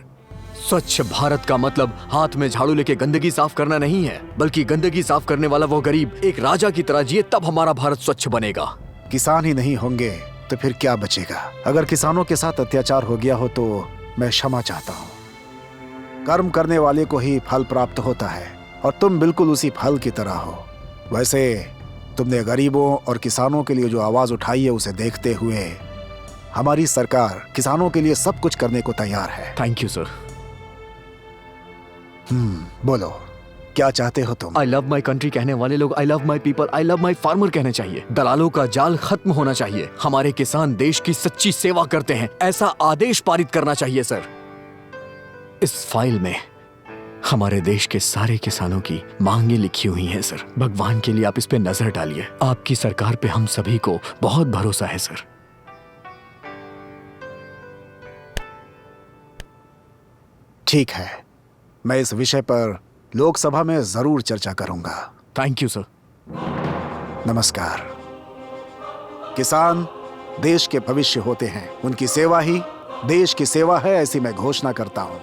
स्वच्छ भारत का मतलब हाथ में झाड़ू लेके गंदगी साफ करना नहीं है, बल्कि गंदगी साफ करने वाला वो गरीब एक राजा की तरह जिए, तब हमारा भारत स्वच्छ बनेगा। किसान ही नहीं होंगे तो फिर क्या बचेगा? अगर किसानों के साथ अत्याचार हो गया हो तो मैं क्षमा चाहता हूँ। कर्म करने वाले को ही फल प्राप्त होता है, और तुम बिल्कुल उसी फल की तरह हो। वैसे तुमने गरीबों और किसानों के लिए जो आवाज उठाई है, उसे देखते हुए हमारी सरकार किसानों के लिए सब कुछ करने को तैयार है। Thank you sir. बोलो क्या चाहते हो तुम? आई लव माई कंट्री कहने वाले लोग I love my people, I love my farmer कहने चाहिए। दलालों का जाल खत्म होना चाहिए। हमारे किसान देश की सच्ची सेवा करते हैं, ऐसा आदेश पारित करना चाहिए सर। इस फाइल में हमारे देश के सारे किसानों की मांगे लिखी हुई हैं सर। भगवान के लिए आप इस पे नजर डालिए। आपकी सरकार पे हम सभी को बहुत भरोसा है सर। ठीक है, मैं इस विषय पर लोकसभा में जरूर चर्चा करूंगा। Thank you sir. नमस्कार। किसान देश के भविष्य होते हैं, उनकी सेवा ही देश की सेवा है, ऐसी मैं घोषणा करता हूं।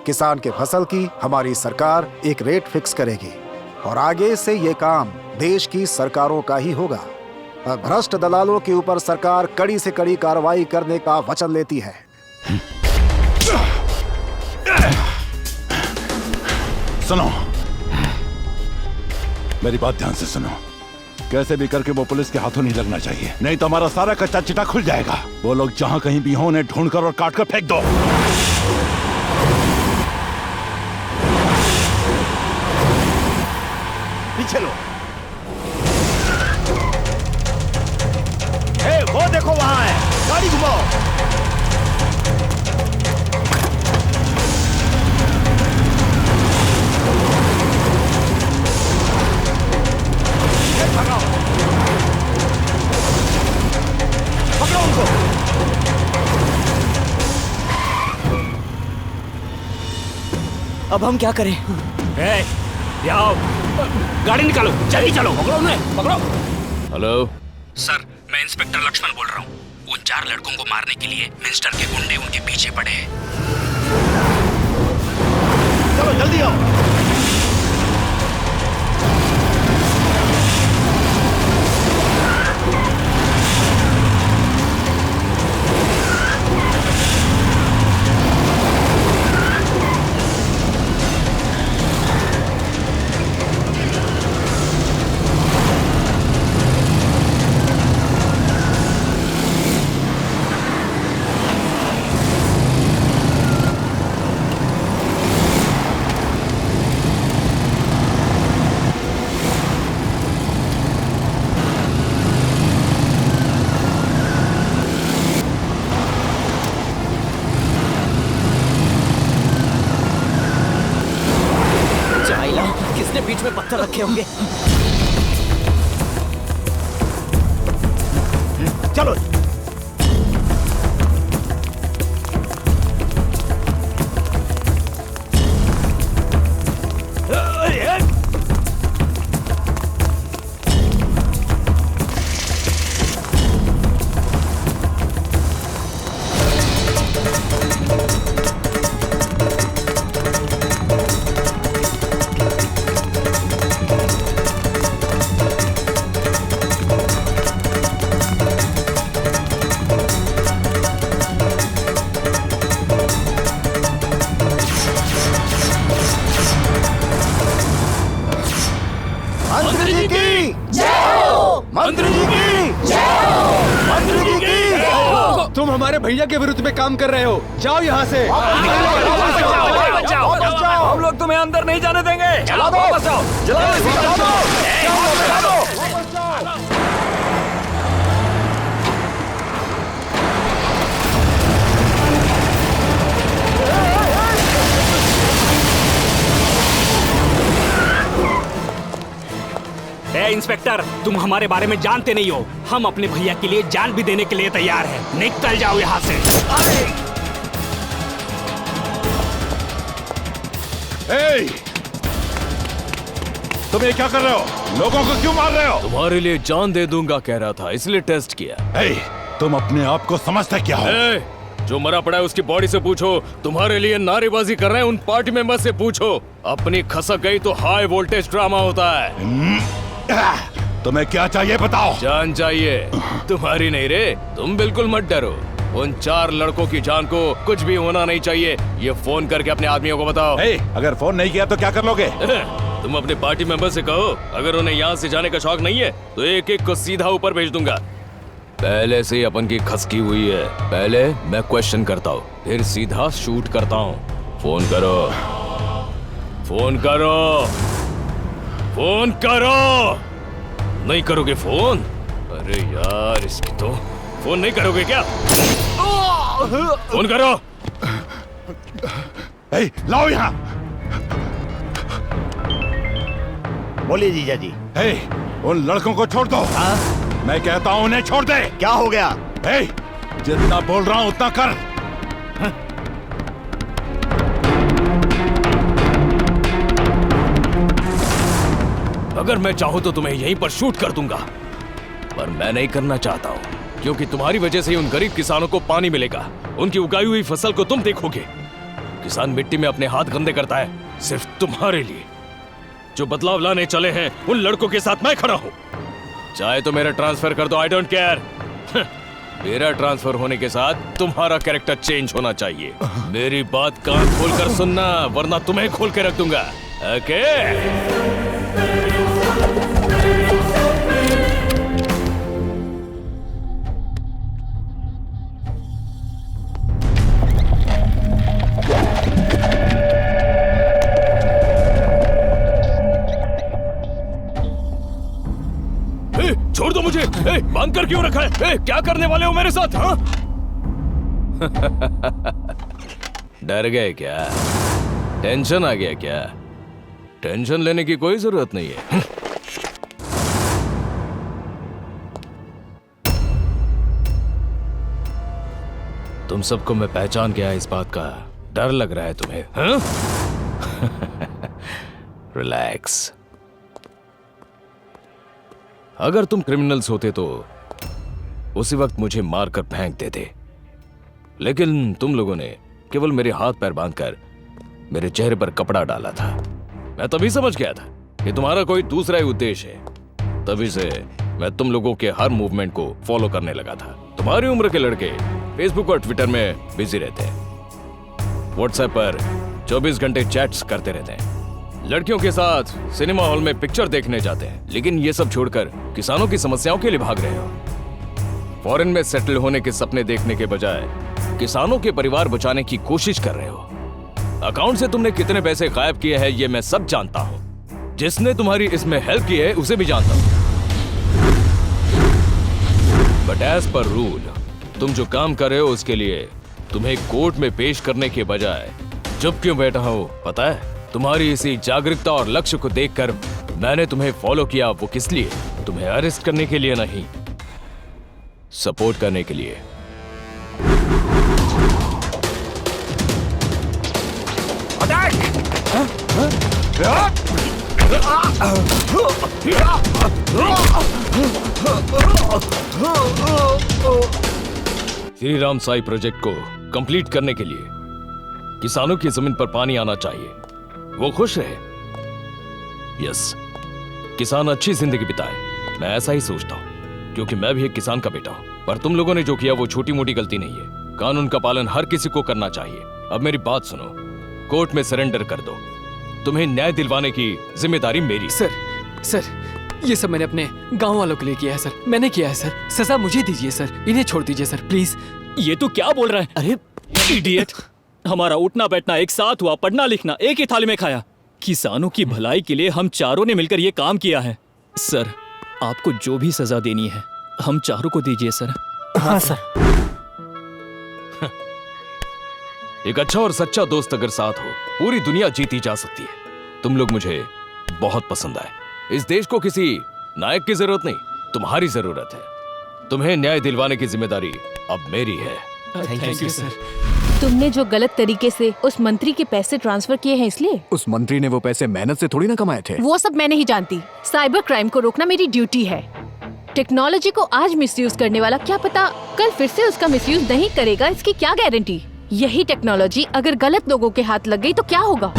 किसान के फसल की हमारी सरकार एक रेट फिक्स करेगी, और आगे से ये काम देश की सरकारों का ही होगा। और भ्रष्ट दलालों के ऊपर सरकार कड़ी से कड़ी कार्रवाई करने का वचन लेती है। सुनो, मेरी बात ध्यान से सुनो। कैसे भी करके वो पुलिस के हाथों नहीं लगना चाहिए, नहीं तो हमारा सारा कच्चा चिटा खुल जाएगा। वो लोग जहां कहीं भी हो, उन्हें ढूंढकर और काट कर फेंक दो। पीछे लो। हे, वो देखो वहां है, गाड़ी घुमाओ। भगाओ, पकड़ो उनको। अब हम क्या करें? आओ, गाड़ी निकालो, जल्दी चलो, पकड़ो उन्हें, पकड़ो। हेलो सर, मैं इंस्पेक्टर लक्ष्मण बोल रहा हूँ। उन 4 लड़कों को मारने के लिए मिनिस्टर के गुंडे उनके पीछे पड़े हैं। चलो जल्दी आओ। रखे होंगे। चलो मंत्री जी की जय हो, मंत्री जी की जय हो, मंत्री जी की जय हो। तुम हमारे भैया के विरुद्ध में काम कर रहे हो, जाओ यहाँ से। हम लोग तुम्हें अंदर नहीं जाने देंगे। चला दो, वापस जाओ, चला दो। इंस्पेक्टर, तुम हमारे बारे में जानते नहीं हो। हम अपने भैया के लिए जान भी देने के लिए तैयार हैं। निकल जाओ यहाँ से। तुम ये क्या कर रहे हो? लोगों को क्यों मार रहे हो? तुम्हारे लिए जान दे दूंगा कह रहा था, इसलिए टेस्ट किया। तुम अपने आप को समझते क्या हो? जो मरा पड़ा है उसकी बॉडी से पूछो। तुम्हारे लिए नारेबाजी कर रहे हैं उन पार्टी मेंबर से पूछो। अपनी खसक गई तो हाई वोल्टेज ड्रामा होता है। तुम्हें क्या चाहिए बताओ? जान चाहिए? तुम्हारी नहीं रे, तुम बिल्कुल मत डरो। उन 4 लड़कों की जान को कुछ भी होना नहीं चाहिए। ये फोन करके अपने आदमियों को बताओ। अगर फोन नहीं किया तो क्या कर लोगे? तुम अपने पार्टी मेंबर से कहो, अगर उन्हें यहाँ से जाने का शौक नहीं है तो एक एक को सीधा ऊपर भेज दूंगा। पहले से ही अपन की खसकी हुई है। पहले मैं क्वेश्चन करता हूँ, फिर सीधा शूट करता हूँ। फोन करो, फोन करो, फोन करो। नहीं करोगे फोन? अरे यार, इसकी तो फोन नहीं करोगे क्या? फोन करो। लाओ यहाँ। बोलिए जीजा जी। उन लड़कों को छोड़ दो। मैं कहता हूँ उन्हें छोड़ दे। क्या हो गया? जितना बोल रहा हूँ उतना कर। अगर मैं चाहूँ तो तुम्हें यहीं पर शूट कर दूंगा, पर मैं नहीं करना चाहता हूँ, क्योंकि तुम्हारी वजह से ही उन गरीब किसानों को पानी मिलेगा। उनकी उगाई हुई फसल को तुम देखोगे। किसान मिट्टी में अपने हाथ गंदे करता है सिर्फ तुम्हारे लिए। जो बदलाव लाने चले हैं उन लड़कों के साथ मैं खड़ा हूँ। चाहे तो मेरा ट्रांसफर कर दो, आई डोंट केयर। मेरा ट्रांसफर होने के साथ तुम्हारा कैरेक्टर चेंज होना चाहिए। मेरी बात कान खोलकर सुनना, वरना तुम्हें खोल के रख दूंगा। ओके? छोड़ दो मुझे। बांध कर क्यों रखा है? क्या करने वाले हो मेरे साथ? हाँ? डर गए क्या? टेंशन आ गया क्या? टेंशन लेने की कोई जरूरत नहीं है। तुम सबको मैं पहचान गया, इस बात का डर लग रहा है तुम्हें? हाँ? रिलैक्स। अगर तुम क्रिमिनल्स होते तो उसी वक्त मुझे मारकर फेंक देते, लेकिन तुम लोगों ने केवल मेरे हाथ पैर बांधकर मेरे चेहरे पर कपड़ा डाला था। मैं तभी समझ गया था कि तुम्हारा कोई दूसरा ही उद्देश्य है। तभी से मैं तुम लोगों के हर मूवमेंट को फॉलो करने लगा था। तुम्हारी उम्र के लड़के फेसबुक और ट्विटर में बिजी रहते हैं, व्हाट्सएप पर 24 घंटे चैट्स करते रहते हैं, लड़कियों के साथ सिनेमा हॉल में पिक्चर देखने जाते हैं, लेकिन ये सब छोड़कर किसानों की समस्याओं के लिए भाग रहे हो। फॉरेन में सेटल होने के सपने देखने के बजाय किसानों के परिवार बचाने की कोशिश कर रहे हो। अकाउंट से तुमने कितने पैसे गायब किए हैं ये मैं सब जानता हूं। जिसने तुम्हारी इसमें हेल्प की है उसे भी जानता हूं। बट एज पर रूल तुम जो काम कर रहे हो उसके लिए तुम्हें कोर्ट में पेश करने के बजाय चुप क्यों बैठा हो पता है? तुम्हारी इसी जागरूकता और लक्ष्य को देखकर मैंने तुम्हें फॉलो किया वो किस लिए? तुम्हें अरेस्ट करने के लिए नहीं, सपोर्ट करने के लिए। श्री राम साई प्रोजेक्ट को कंप्लीट करने के लिए किसानों की जमीन पर पानी आना चाहिए, वो खुश रहे। यस, किसान अच्छी जिंदगी बिताए, मैं ऐसा ही सोचता हूँ, क्योंकि मैं भी एक किसान का बेटा हूँ। पर तुम लोगों ने जो किया वो छोटी मोटी गलती नहीं है। कानून का पालन हर किसी को करना चाहिए। अब मेरी बात सुनो, कोर्ट में सरेंडर कर दो। तुम्हें न्याय दिलवाने की जिम्मेदारी मेरी। सर ये सब मैंने अपने गांव वालों के लिए किया है सर, मैंने किया है सर। सजा मुझे दीजिए सर, इन्हें छोड़ दीजिए सर प्लीज। ये तो क्या बोल रहा है? अरे इडियट! हमारा उठना बैठना एक साथ हुआ, पढ़ना लिखना एक ही थाली में खाया। किसानों की भलाई के लिए हम चारों ने मिलकर ये काम किया है। सर, आपको जो भी सजा देनी है हम चारों को दीजिए सर। हाँ सर। एक अच्छा और सच्चा दोस्त अगर साथ हो, पूरी दुनिया जीती जा सकती है। तुम लोग मुझे बहुत पसंद आए। इस देश को किसी नायक की जरूरत नहीं, तुम्हारी जरूरत है। तुम्हें न्याय दिलवाने की जिम्मेदारी अब मेरी है। Thank you sir. तुमने जो गलत तरीके से उस मंत्री के पैसे ट्रांसफर किए हैं इसलिए। उस मंत्री ने वो पैसे मेहनत से थोड़ी ना कमाए थे। वो सब मैं नहीं जानती। साइबर क्राइम को रोकना मेरी ड्यूटी है। टेक्नोलॉजी को आज मिसयूज करने वाला क्या पता कल फिर से उसका मिसयूज नहीं करेगा, इसकी क्या गारंटी? यही टेक्नोलॉजी अगर गलत लोगों के हाथ लग गई तो क्या होगा?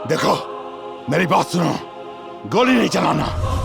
देखो मेरी बात सुनो, गोली नहीं चलाना।